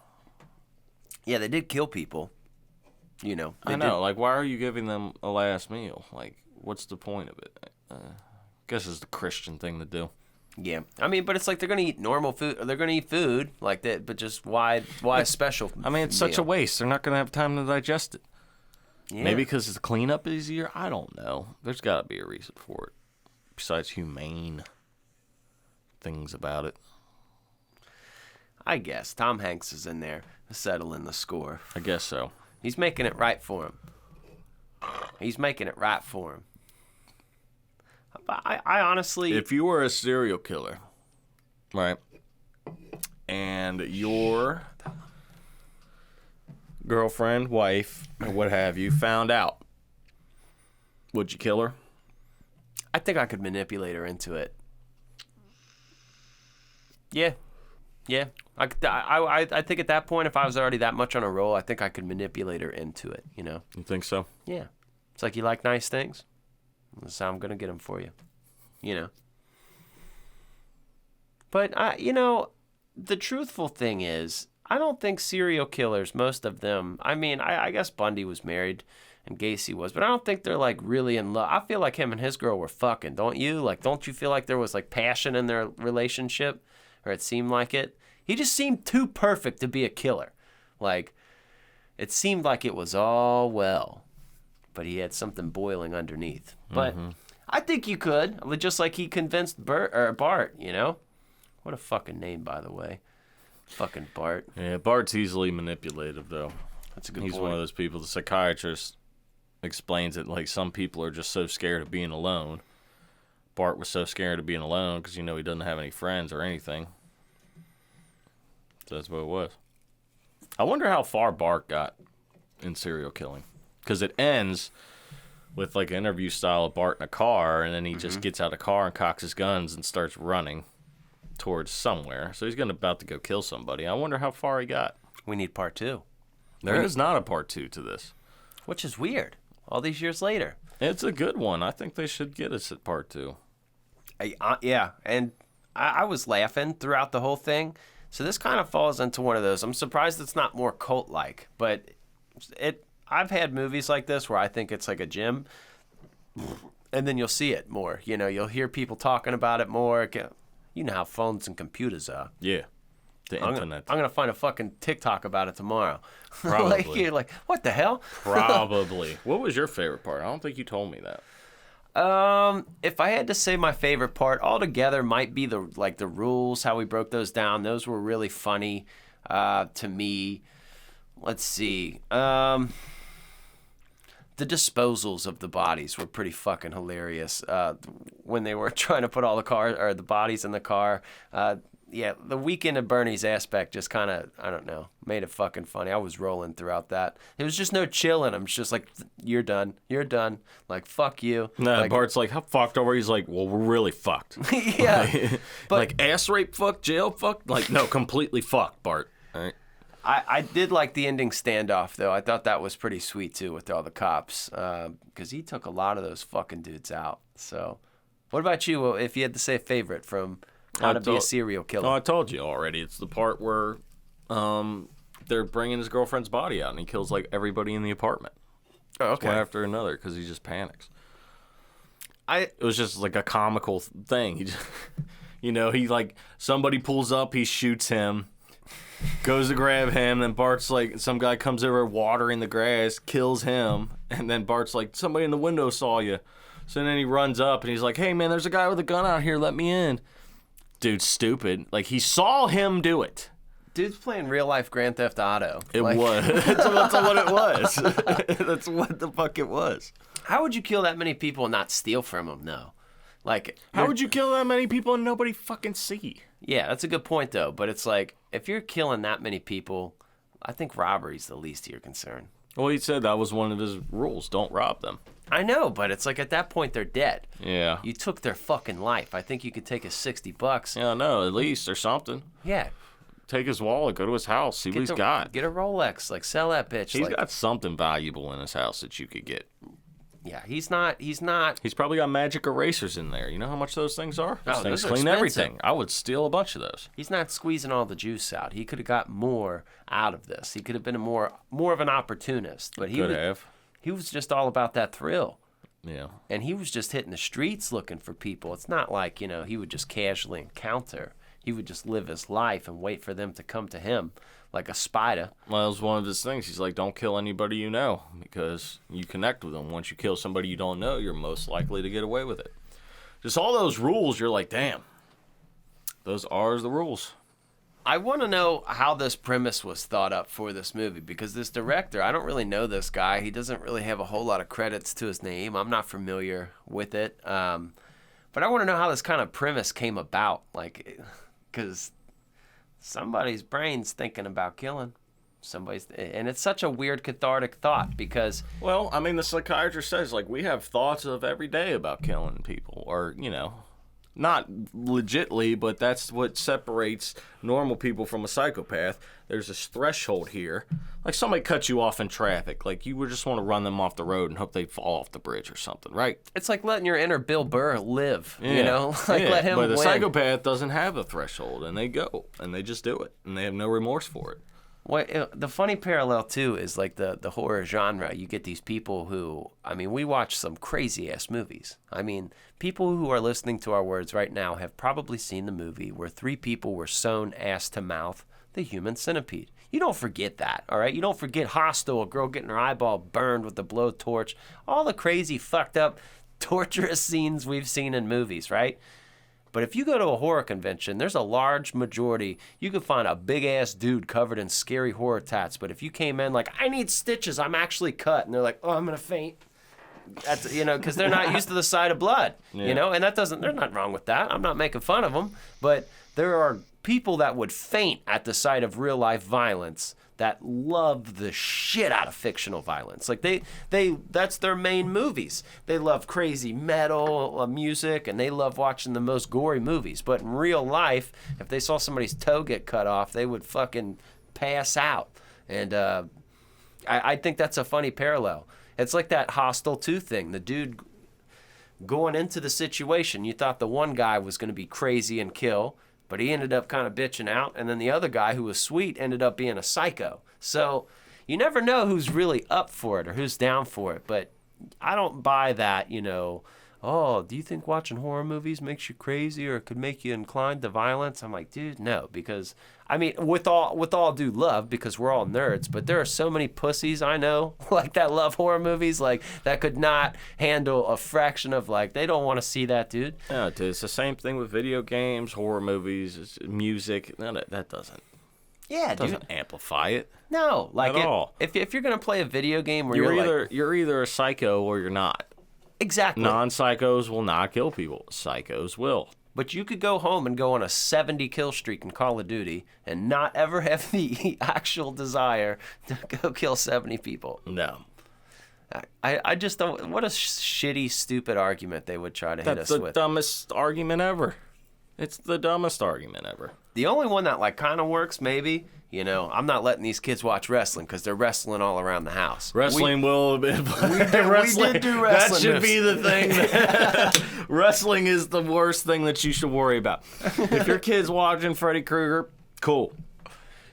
Yeah, they did kill people. They I know. Like, why are you giving them a last meal? Like, what's the point of it? I guess it's the Christian thing to do. Yeah, I mean, but it's like they're gonna eat normal food, or they're gonna eat food like that. But just why special? I mean, it's such a waste. They're not going to have time to digest it. Yeah. Maybe because the cleanup is easier. I don't know. There's got to be a reason for it, besides humane things about it. I guess Tom Hanks is in there settling the score. I guess so. He's making it right for him. He's making it right for him. I honestly... If you were a serial killer, right, and your girlfriend, wife, or what have you, found out, would you kill her? I think I could manipulate her into it. Yeah. Yeah. I think at that point, if I was already that much on a roll, I think I could manipulate her into it, You think so? Yeah. It's like, you like nice things? That's how I'm going to get them for you. But, the truthful thing is, I don't think serial killers, most of them, I mean, I guess Bundy was married and Gacy was, but I don't think they're, like, really in love. I feel like him and his girl were fucking, don't you? Like, don't you feel like there was, like, passion in their relationship? Or it seemed like it? He just seemed too perfect to be a killer. Like, it seemed like it was all well, but he had something boiling underneath. But I think you could, just like he convinced Bart, What a fucking name, by the way. Fucking Bart. Yeah, Bart's easily manipulative, though. That's a good He's point. one of those people, the psychiatrist explains it like some people are just so scared of being alone. Bart was so scared of being alone because, he doesn't have any friends or anything. So that's what it was. I wonder how far Bart got in serial killing. Because it ends with like an interview style of Bart in a car, and then he just gets out of the car and cocks his guns and starts running towards somewhere. So he's about to go kill somebody. I wonder how far he got. We need part 2. There is not a part 2 to this. Which is weird. All these years later. It's a good one. I think they should get us at part 2. Yeah, and I was laughing throughout the whole thing. So this kind of falls into one of those. I'm surprised it's not more cult-like, but I've had movies like this where I think it's like a gym, and then you'll see it more. You'll hear people talking about it more. You know how phones and computers are. Yeah. The internet. I'm gonna find a fucking TikTok about it tomorrow. Probably. You're like, what the hell? Probably. What was your favorite part? I don't think you told me that. If I had to say my favorite part altogether might be the rules, how we broke those down. Those were really funny to me. Let's see. The disposals of the bodies were pretty fucking hilarious. When they were trying to put all the bodies in the car. Yeah, the Weekend at Bernie's aspect just kind of, I don't know, made it fucking funny. I was rolling throughout that. It was just no chilling. I'm just like, you're done. You're done. Like, fuck you. No, like, Bart's like, how fucked are we? He's like, well, we're really fucked. Yeah. But like, ass rape fucked, jail fucked? Like, no, completely fucked, Bart. All right. I did like the ending standoff, though. I thought that was pretty sweet, too, with all the cops. Because he took a lot of those fucking dudes out. So, what about you, if you had to say a favorite from How to Be a Serial Killer? Oh, I told you already. It's the part where they're bringing his girlfriend's body out, and he kills, like, everybody in the apartment. Oh, okay. One after another, because he just panics. It was just, like, a comical thing. He just, he, like, somebody pulls up, he shoots him. Goes to grab him, then Bart's like, some guy comes over watering the grass, kills him, and then Bart's like, somebody in the window saw you. So then he runs up and he's like, hey man, there's a guy with a gun out here, let me in. Dude's stupid. Like, he saw him do it. Dude's playing real life Grand Theft Auto. It was. That's what it was. That's what the fuck it was. How would you kill that many people and not steal from them, though? Like, how would you kill that many people and nobody fucking see? Yeah, that's a good point, though. But it's like, if you're killing that many people, I think robbery's the least of your concern. Well, he said that was one of his rules. Don't rob them. I know, but it's like at that point they're dead. Yeah. You took their fucking life. I think you could take his $60. Yeah, no, at least or something. Yeah. Take his wallet, go to his house, see what he's got. Get a Rolex, like sell that bitch. He's got something valuable in his house that you could get. Yeah, he's not. He's probably got magic erasers in there. You know how much those things are? Those things those are clean expensive. everything. I would steal a bunch of those. He's not squeezing all the juice out. He could have got more out of this. He could have been more of an opportunist. But he was just all about that thrill. Yeah. And he was just hitting the streets looking for people. It's not like, he would just casually encounter. He would just live his life and wait for them to come to him like a spider. Well, it was one of his things. He's like, don't kill anybody you know because you connect with them. Once you kill somebody you don't know, you're most likely to get away with it. Just all those rules, you're like, damn, those are the rules. I want to know how this premise was thought up for this movie because this director, I don't really know this guy. He doesn't really have a whole lot of credits to his name. I'm not familiar with it. But I want to know how this kind of premise came about. Like, because somebody's brain's thinking about killing and it's such a weird cathartic thought because, well, I mean, the psychiatrist says, like, we have thoughts of every day about killing people or, not legitly, but that's what separates normal people from a psychopath. There's this threshold here. Like, somebody cuts you off in traffic. Like, you would just want to run them off the road and hope they fall off the bridge or something, right? It's like letting your inner Bill Burr live, yeah. Like, let him But the win. psychopath doesn't have a threshold, and they go, and they just do it, and they have no remorse for it. Well, the funny parallel, too, is like the horror genre. You get these people who, we watch some crazy-ass movies. People who are listening to our words right now have probably seen the movie where 3 people were sewn ass to mouth, the human centipede. You don't forget that, all right? You don't forget Hostel, a girl getting her eyeball burned with the blowtorch. All the crazy, fucked up, torturous scenes we've seen in movies, right? But if you go to a horror convention, there's a large majority. You could find a big-ass dude covered in scary horror tats. But if you came in like, I need stitches, I'm actually cut. And they're like, oh, I'm going to faint. That's, because they're not used to the sight of blood, And there's nothing wrong with that. I'm not making fun of them. But there are people that would faint at the sight of real-life violence that love the shit out of fictional violence. Like that's their main movies. They love crazy metal music and they love watching the most gory movies. But in real life, if they saw somebody's toe get cut off, they would fucking pass out. And I think that's a funny parallel. It's like that Hostel 2 thing. The dude going into the situation, you thought the one guy was going to be crazy and kill, but he ended up kind of bitching out, and then the other guy who was sweet ended up being a psycho. So you never know who's really up for it or who's down for it, but I don't buy that, oh, do you think watching horror movies makes you crazy or could make you inclined to violence? I'm like, dude, no, because I mean, with all due love, because we're all nerds, but there are so many pussies I know like that love horror movies, like that could not handle a fraction of like they don't want to see that, dude. Yeah, dude, it's the same thing with video games, horror movies, music. No, that doesn't. Yeah, dude. Doesn't amplify it. No, like At all. If you're gonna play a video game where You're either a psycho or you're not. exactly. Non-psychos will not kill people. Psychos will. But you could go home and go on a 70 kill streak in Call of Duty and not ever have the actual desire to go kill 70 people. No. I just don't. What a shitty, stupid argument they would try to hit That's us the with. dumbest argument ever. It's the dumbest argument ever. The only one that like kind of works, maybe. You know, I'm not letting these kids watch wrestling because they're wrestling all around the house. Wrestling will be. We did do wrestling. That should be the thing. Wrestling is the worst thing that you should worry about. If your kid's watching Freddy Krueger, cool.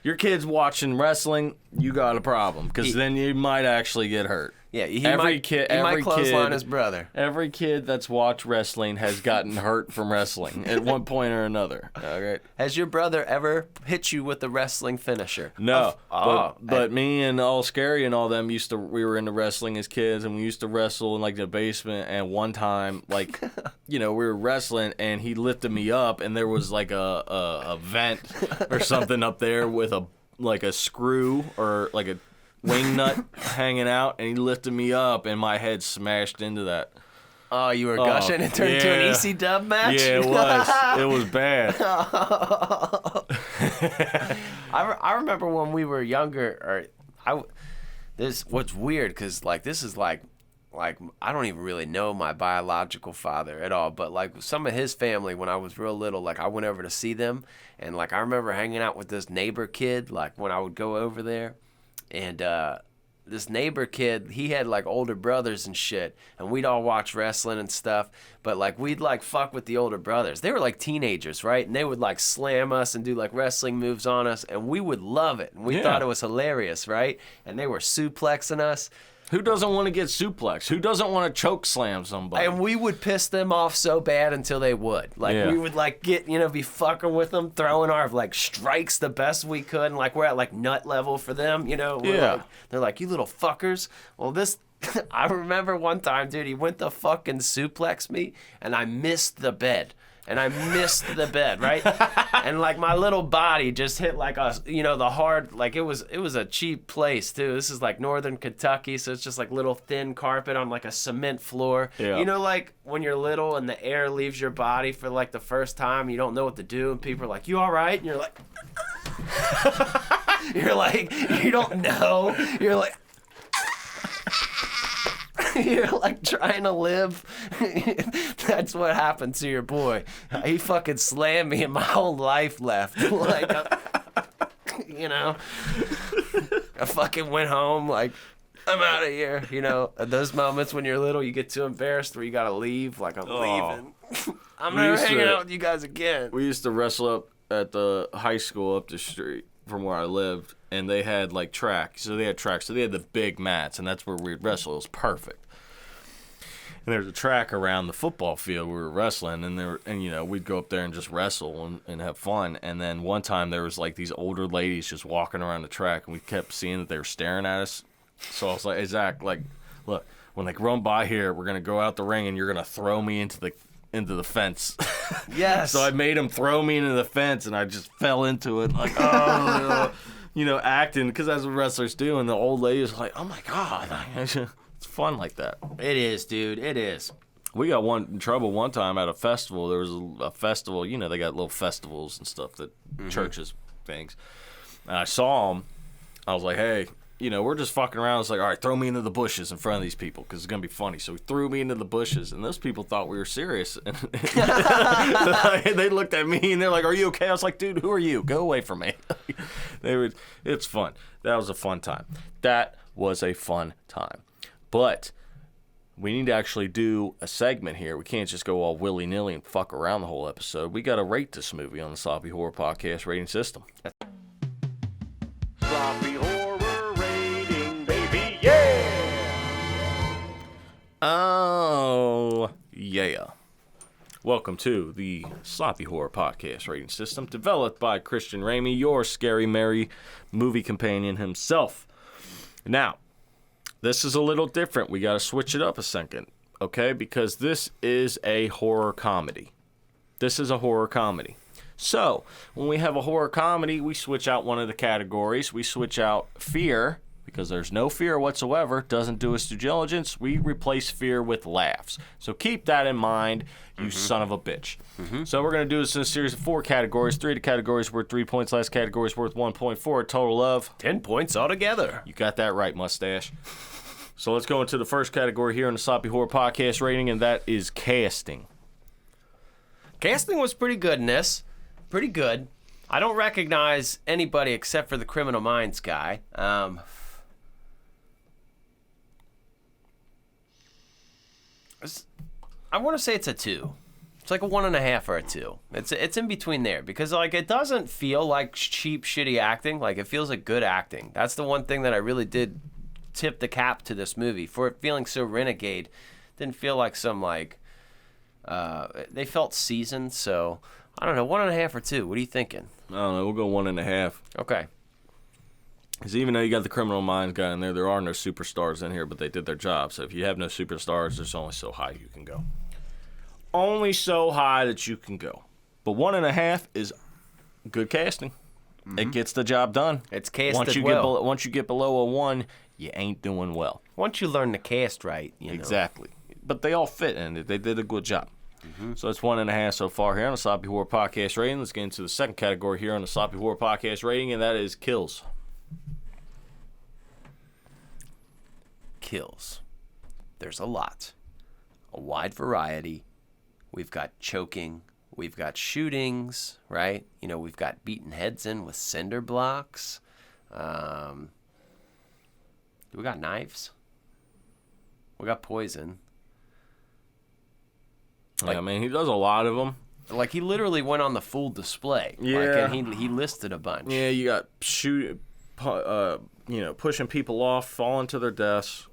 Your kid's watching wrestling, you got a problem because then you might actually get hurt. Yeah, he Every might kid, clothesline his brother. Every kid that's watched wrestling has gotten hurt from wrestling at one point or another. Okay. Has your brother ever hit you with a wrestling finisher? No, but me and All Scary and all them we were into wrestling as kids, and we used to wrestle in like the basement. And one time, like, we were wrestling, and he lifted me up, and there was like a vent or something up there with a screw or like a wing nut hanging out, and he lifted me up, and my head smashed into that. Oh, you were gushing and turned into an EC dub match? Yeah, it was. It was bad. I remember when we were younger, this what's weird, because like this is like I don't even really know my biological father at all, but like some of his family when I was real little, like I went over to see them, and like I remember hanging out with this neighbor kid, like when I would go over there. And this neighbor kid, he had like older brothers and shit, and we'd all watch wrestling and stuff, but like we'd like fuck with the older brothers. They were like teenagers, right? And they would like slam us and do like wrestling moves on us, and we would love it, and we thought it was hilarious, right? And they were suplexing us. Who doesn't want to get suplexed? Who doesn't want to choke slam somebody? And we would piss them off so bad until they would. Like, we would, like, get, be fucking with them, throwing our, like, strikes the best we could. And, like, we're at, like, nut level for them, Like, they're like, you little fuckers. Well, I remember one time, dude, he went to fucking suplex me, and I missed the bed. And I missed the bed, right? And like my little body just hit like the hard, like it was a cheap place too. This is like northern Kentucky, so it's just like little thin carpet on like a cement floor. Yeah. Like when you're little and the air leaves your body for like the first time, you don't know what to do, and people are like, "You all right?" And you're like, you're like, you don't know. You're like. You're like trying to live. That's what happened to your boy. He fucking slammed me and my whole life left. Like, I fucking went home like, I'm out of here. At those moments when you're little, you get too embarrassed where you gotta leave. Like, I'm leaving. I'm never hanging out with you guys again. We used to wrestle up at the high school up the street from where I lived, and they had like track. So they had the big mats, and that's where we'd wrestle. It was perfect. And there's a track around the football field we were wrestling, and we'd go up there and just wrestle and have fun. And then one time there was like these older ladies just walking around the track, and we kept seeing that they were staring at us. So I was like, hey, Zach, like, look, when they run by here, we're gonna go out the ring, and you're gonna throw me into the fence. Yes. So I made him throw me into the fence, and I just fell into it, like, acting, because that's what wrestlers do. And the old lady was like, oh my God. It's fun like that. It is, dude. It is. We got in trouble one time at a festival. There was a festival, they got little festivals and stuff that churches, things. And I saw them. I was like, hey, we're just fucking around. It's like, all right, throw me into the bushes in front of these people because it's going to be funny. So we threw me into the bushes, and those people thought we were serious. And they looked at me, and they're like, are you okay? I was like, dude, who are you? Go away from me. It's fun. That was a fun time. But we need to actually do a segment here. We can't just go all willy-nilly and fuck around the whole episode. We got to rate this movie on the Sloppy Horror Podcast rating system. Sloppy Horror rating, baby, yeah! Oh, yeah. Welcome to the Sloppy Horror Podcast rating system, developed by Christian Ramey, your Scary Mary movie companion himself. Now, this is a little different. We got to switch it up a second, okay? Because this is a horror comedy. This is a horror comedy. So, when we have a horror comedy, we switch out one of the categories. We switch out fear, because there's no fear whatsoever. Doesn't do us due diligence. We replace fear with laughs. So keep that in mind, you son of a bitch. So we're going to do this in a series of 4 categories. 3 of the categories worth 3 points. Last category is worth 1 point for a total of 10 points altogether. You got that right, mustache. So let's go into the first category here in the Sloppy Horror Podcast rating, and that is casting. Casting was pretty good in this. Pretty good. I don't recognize anybody except for the Criminal Minds guy. I want to say it's a 2. It's like a 1.5 or a 2. It's in between there because like it doesn't feel like cheap, shitty acting. Like it feels like good acting. That's the one thing that I really did tip the cap to this movie for it feeling so renegade. Didn't feel like some like they felt seasoned. So I don't know, 1.5 or 2. What are you thinking? I don't know. We'll go 1.5. Okay. Because even though you got the Criminal Minds guy in there are no superstars in here, but they did their job. So if you have no superstars, there's only so high you can go. Only so high that you can go. But 1.5 is good casting. It gets the job done. It's casted once you get below a 1, you ain't doing well. Once you learn to cast right, you know. Exactly. But they all fit in it. They did a good job. So it's 1.5 so far here on the Sloppy Horror Podcast rating. Let's get into the second category here on the Sloppy Horror Podcast rating, and that is kills. Kills. There's a lot. A wide variety. We've got choking. We've got shootings, right? You know, we've got beaten heads in with cinder blocks. Do we got knives? We got poison. Like, I mean, he does a lot of them. Like, he literally went on the full display. Yeah. Like, and he listed a bunch. Yeah, you got pushing people off, falling to their deaths.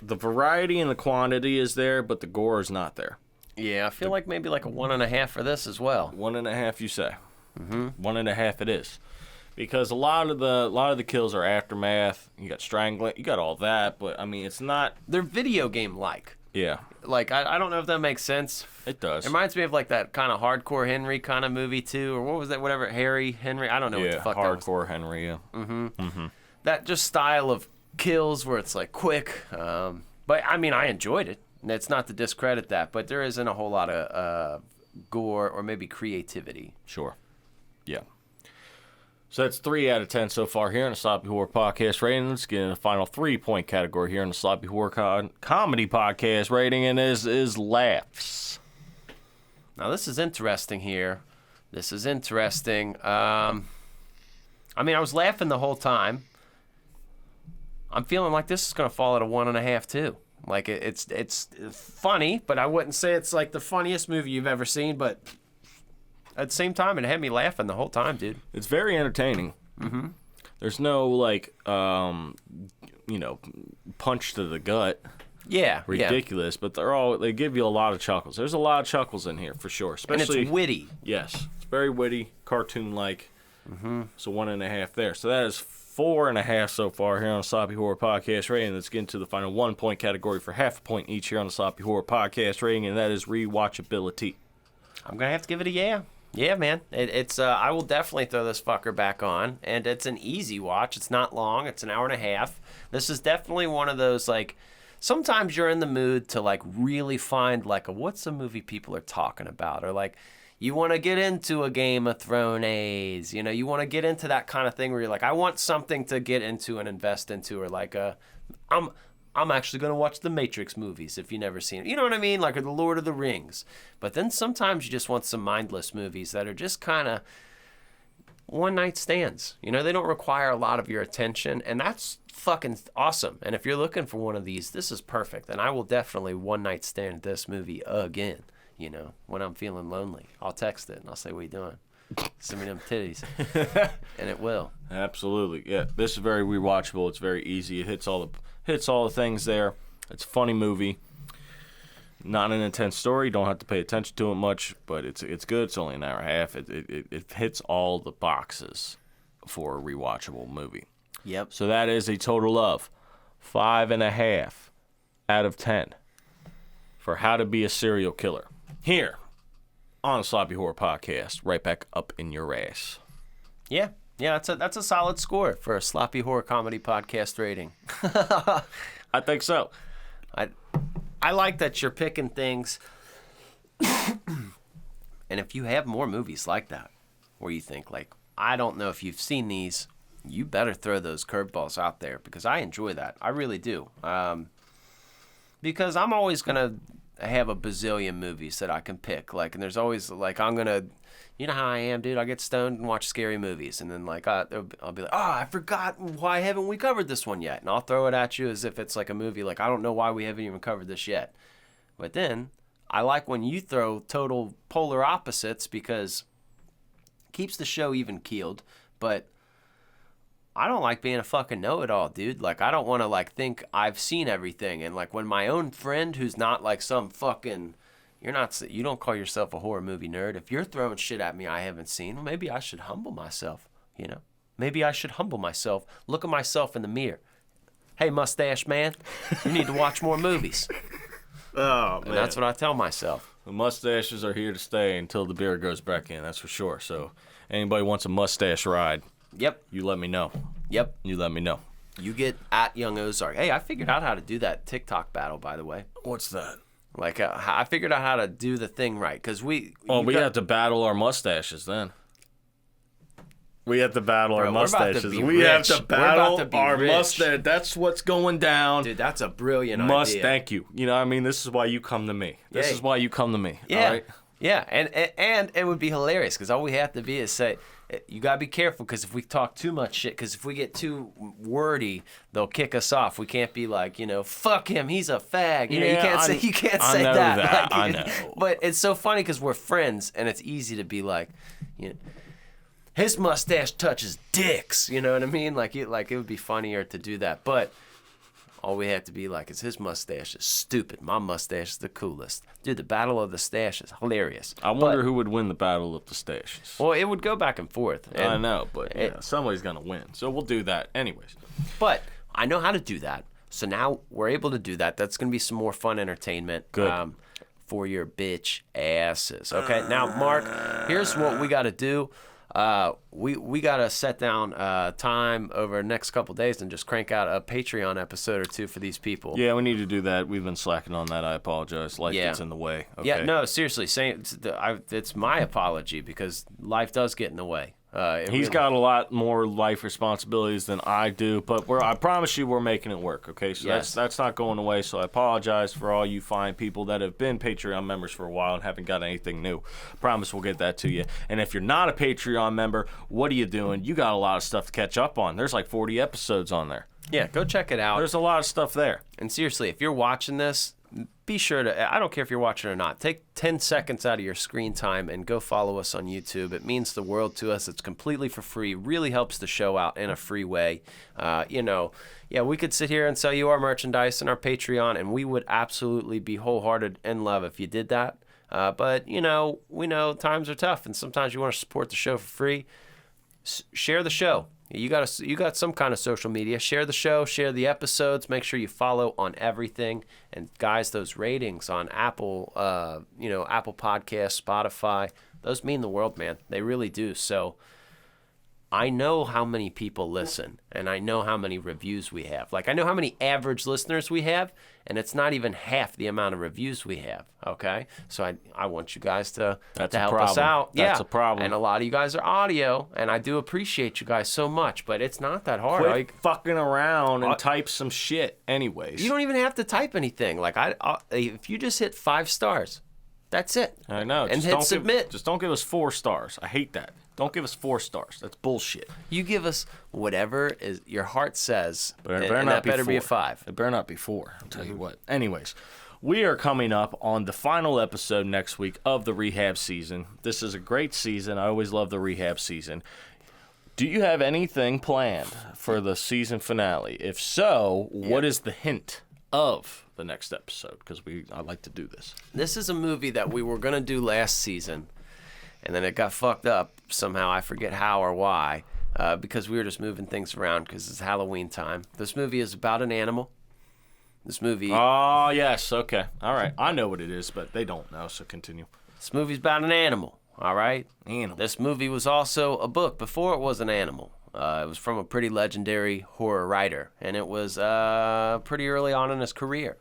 The variety and the quantity is there, but the gore is not there. Yeah, I feel like maybe like a 1.5 for this as well. 1.5, you say? 1.5 it is, because a lot of the kills are aftermath. You got strangling, you got all that, but I mean, it's not. They're video game like. Yeah. Like I don't know if that makes sense. It does. It reminds me of like that kind of Hardcore Henry kind of movie too, or what was that? Whatever, Harry Henry. I don't know what the fuck that was. Hardcore Henry. Yeah. That just style of kills where it's like quick. But I mean, I enjoyed it. It's not to discredit that, but there isn't a whole lot of gore or maybe creativity. Sure. Yeah. So that's 3 out of 10 so far here in the Sloppy Horror Podcast rating. Let's get in the final 3-point category here in the Sloppy Horror Comedy Podcast rating, and is laughs. Now this is interesting here. This is interesting. I mean, I was laughing the whole time. I'm feeling like this is going to fall at a 1.5 too. Like it's funny, but I wouldn't say it's like the funniest movie you've ever seen. But at the same time, it had me laughing the whole time, dude. It's very entertaining. There's no like punch to the gut. Yeah, Ridiculous, but they give you a lot of chuckles. There's a lot of chuckles in here for sure, especially and it's witty. Yes, it's very witty, cartoon-like. So 1.5 there. So that is 4.5 so far here on the Sloppy Horror Podcast rating. Let's get into the final 1-point category for half a point each here on the Sloppy Horror Podcast rating, and that is rewatchability. I'm gonna have to give it a yeah. Yeah, man. It's I will definitely throw this fucker back on, and it's an easy watch. It's not long. It's an hour and a half. This is definitely one of those like. Sometimes you're in the mood to like really find like what's the movie people are talking about, or like you want to get into a Game of Thrones, you know, you want to get into that kind of thing where you're like, I want something to get into and invest into, or like I'm actually going to watch the Matrix movies if you've never seen it. You know what I mean? Like, or the Lord of the Rings. But then sometimes you just want some mindless movies that are just kind of one-night stands. You know, they don't require a lot of your attention, and that's fucking awesome. And if you're looking for one of these, this is perfect. And I will definitely one-night stand this movie again, you know, when I'm feeling lonely. I'll text it, and I'll say, what you doing? Send me them titties. And it will. Absolutely. Yeah, this is very rewatchable. It's very easy. It hits all the things there. It's a funny movie. Not an intense story. Don't have to pay attention to it much, but it's good. It's only an hour and a half. It hits all the boxes for a rewatchable movie. Yep. So that is a total of 5.5 out of 10 for How to Be a Serial Killer. Here on the Sloppy Horror Podcast, right back up in your ass. Yeah. Yeah, that's a solid score for a sloppy horror comedy podcast rating. I think so. I like that you're picking things. And if you have more movies like that, where you think, like, I don't know if you've seen these, you better throw those curveballs out there, because I enjoy that. I really do. Because I'm always going to have a bazillion movies that I can pick. Like, and there's always, like, I'm going to, you know how I am, dude. I get stoned and watch scary movies. And then, like, I'll be like, I forgot, why haven't we covered this one yet? And I'll throw it at you as if it's like a movie. Like, I don't know why we haven't even covered this yet. But then I like when you throw total polar opposites, because it keeps the show even keeled. But I don't like being a fucking know-it-all, dude. Like, I don't want to, like, think I've seen everything. And, like, when my own friend who's not, like, some fucking... You don't call yourself a horror movie nerd. If you're throwing shit at me I haven't seen, well, maybe I should humble myself, you know? Maybe I should humble myself. Look at myself in the mirror. Hey, mustache man, you need to watch more movies. Oh, man. And that's what I tell myself. The mustaches are here to stay until the beard goes back in, that's for sure. So anybody wants a mustache ride, Yep. you let me know. Yep. You let me know. You get at Young Ozark. Hey, I figured out how to do that TikTok battle, by the way. What's that? Like, I figured out how to do the thing right, because we have to battle our mustaches then. We have to battle our Bro, we're about to mustaches. be We have rich. to We're about battle to be our rich. mustache. That's what's going down. Dude, that's a brilliant idea. Thank you. You know what I mean? This is why you come to me. This Yeah. is why you come to me. Yeah. All right? Yeah, and it would be hilarious, because all we have to be is say, you got to be careful, because if we talk too much shit, because if we get too wordy, they'll kick us off. We can't be like, fuck him, he's a fag. You know, Yeah, you can't I say know that. that. Like, I know. But it's so funny, because we're friends, and it's easy to be like, his mustache touches dicks. You know what I mean? Like it would be funnier to do that, but all we have to be like is his mustache is stupid. My mustache is the coolest. Dude, the battle of the stash is hilarious. I wonder who would win the battle of the stashes. Well, it would go back and forth. I know, but somebody's going to win. So we'll do that anyways. But I know how to do that. So now we're able to do that. That's going to be some more fun entertainment. Good. For your bitch asses. Okay, now, Mark, here's what we got to do. We got to set down time over the next couple days and just crank out a Patreon episode or two for these people. Yeah, we need to do that. We've been slacking on that. I apologize. Life gets in the way. Okay. Yeah, no, seriously, it's my apology, because life does get in the way. He's got a lot more life responsibilities than I do, but I promise you we're making it work, okay? So Yes. that's not going away, so I apologize for all you fine people that have been Patreon members for a while and haven't got anything new. Promise we'll get that to you. And if you're not a Patreon member, what are you doing? You got a lot of stuff to catch up on. There's like 40 episodes on there. Yeah, go check it out. There's a lot of stuff there. And seriously, if you're watching this, be sure to, I don't care if you're watching or not, take 10 seconds out of your screen time and go follow us on YouTube. It means the world to us. It's completely for free. Really helps the show out in a free way. We could sit here and sell you our merchandise and our Patreon, and we would absolutely be wholehearted in love if you did that. But we know times are tough, and sometimes you want to support the show for free. Share the show. You got some kind of social media. Share the show, share the episodes. Make sure you follow on everything. And guys, those ratings on Apple, Apple Podcasts, Spotify, those mean the world, man. They really do. So I know how many people listen, and I know how many reviews we have. Like, I know how many average listeners we have, and it's not even half the amount of reviews we have, okay? So I want you guys to help us out. That's a problem. And a lot of you guys are audio, and I do appreciate you guys so much, but it's not that hard. Quit fucking around and type some shit anyways. You don't even have to type anything. Like, if you just hit 5 stars, that's it. I know. And hit submit. Just don't give us 4 stars. I hate that. Don't give us 4 stars. That's bullshit. You give us whatever is your heart says, But and that better be a 4. 5. It better not be 4. I'll tell you what. Anyways, we are coming up on the final episode next week of the Rehab season. This is a great season. I always love the Rehab season. Do you have anything planned for the season finale? If so, what is the hint of the next episode because I like to do this. This is a movie that we were going to do last season, and then it got fucked up somehow. I forget how or why, because we were just moving things around because it's Halloween time. This movie is about an animal. This movie... Oh, yes. Okay. All right. I know what it is, but they don't know, so continue. This movie's about an animal, all right? Animal. This movie was also a book before it was an animal. It was from a pretty legendary horror writer, and it was pretty early on in his career.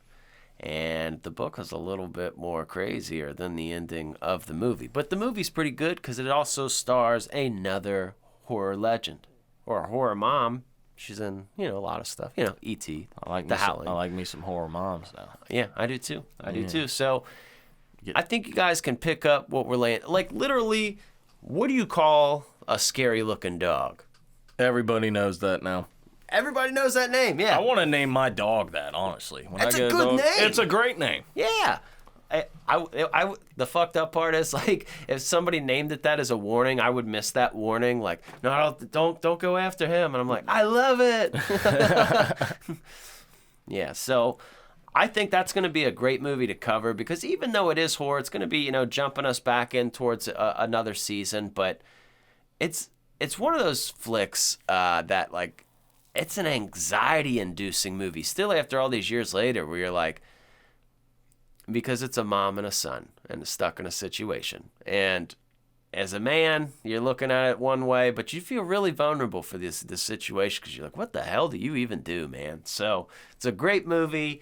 And the book is a little bit more crazier than the ending of the movie. But the movie's pretty good because it also stars another horror legend, or a horror mom. She's in, a lot of stuff. E.T., I like The Howling. I like me some horror moms now. Yeah, I do too. I do too. So I think you guys can pick up what we're laying. Like, literally, what do you call a scary-looking dog? Everybody knows that now. Everybody knows that name, yeah. I want to name my dog that, honestly. When That's I get a good dog, name. It's a great name. Yeah. The fucked up part is, like, if somebody named it that as a warning, I would miss that warning. Like, no, don't go after him. And I'm like, I love it. Yeah, so I think that's going to be a great movie to cover because even though it is horror, it's going to be, jumping us back in towards another season. But it's one of those flicks that, like, it's an anxiety-inducing movie. Still, after all these years later, where you're like, because it's a mom and a son and stuck in a situation. And as a man, you're looking at it one way, but you feel really vulnerable for this situation because you're like, what the hell do you even do, man? So it's a great movie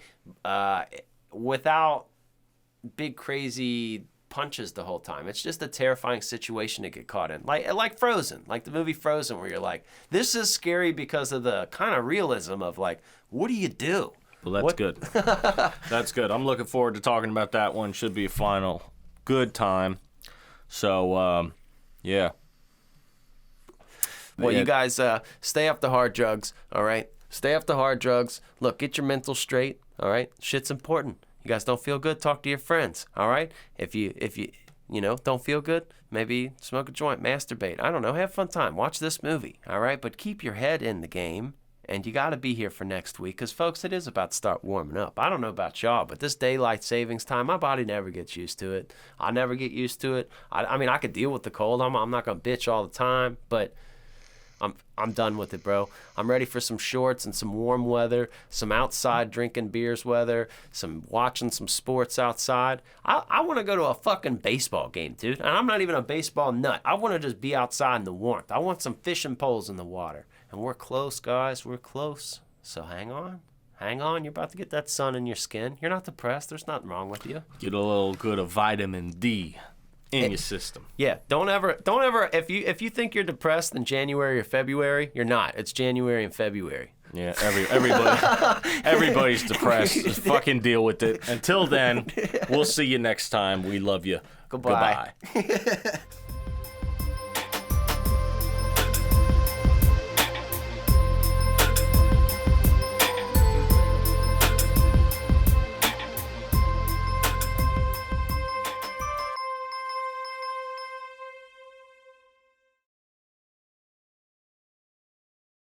without big crazy punches the whole time. It's just a terrifying situation to get caught in. Like Frozen, like the movie Frozen, where you're like, this is scary because of the kind of realism of like, what do you do? Well, that's good. That's good. I'm looking forward to talking about that one. Should be a final good time. So, yeah. Well, Yeah. you guys stay off the hard drugs, all right? Stay off the hard drugs. Look, get your mental straight, all right? Shit's important. You guys don't feel good, talk to your friends, all right? If you don't feel good, maybe smoke a joint, masturbate. I don't know, have a fun time. Watch this movie, all right? But keep your head in the game. And you got to be here for next week because, folks, it is about to start warming up. I don't know about y'all, but this daylight savings time, my body never gets used to it. I never get used to it. I mean, I could deal with the cold. I'm not going to bitch all the time, but I'm done with it, bro. I'm ready for some shorts and some warm weather, some outside drinking beers weather, some watching some sports outside. I want to go to a fucking baseball game, dude. And I'm not even a baseball nut. I want to just be outside in the warmth. I want some fishing poles in the water. And we're close, guys. We're close. So hang on. Hang on. You're about to get that sun in your skin. You're not depressed. There's nothing wrong with you. Get a little good of vitamin D in your system. Yeah. Don't ever. If you think you're depressed in January or February, you're not. It's January and February. Yeah, everybody's depressed. Just fucking deal with it. Until then, we'll see you next time. We love you. Goodbye. Goodbye.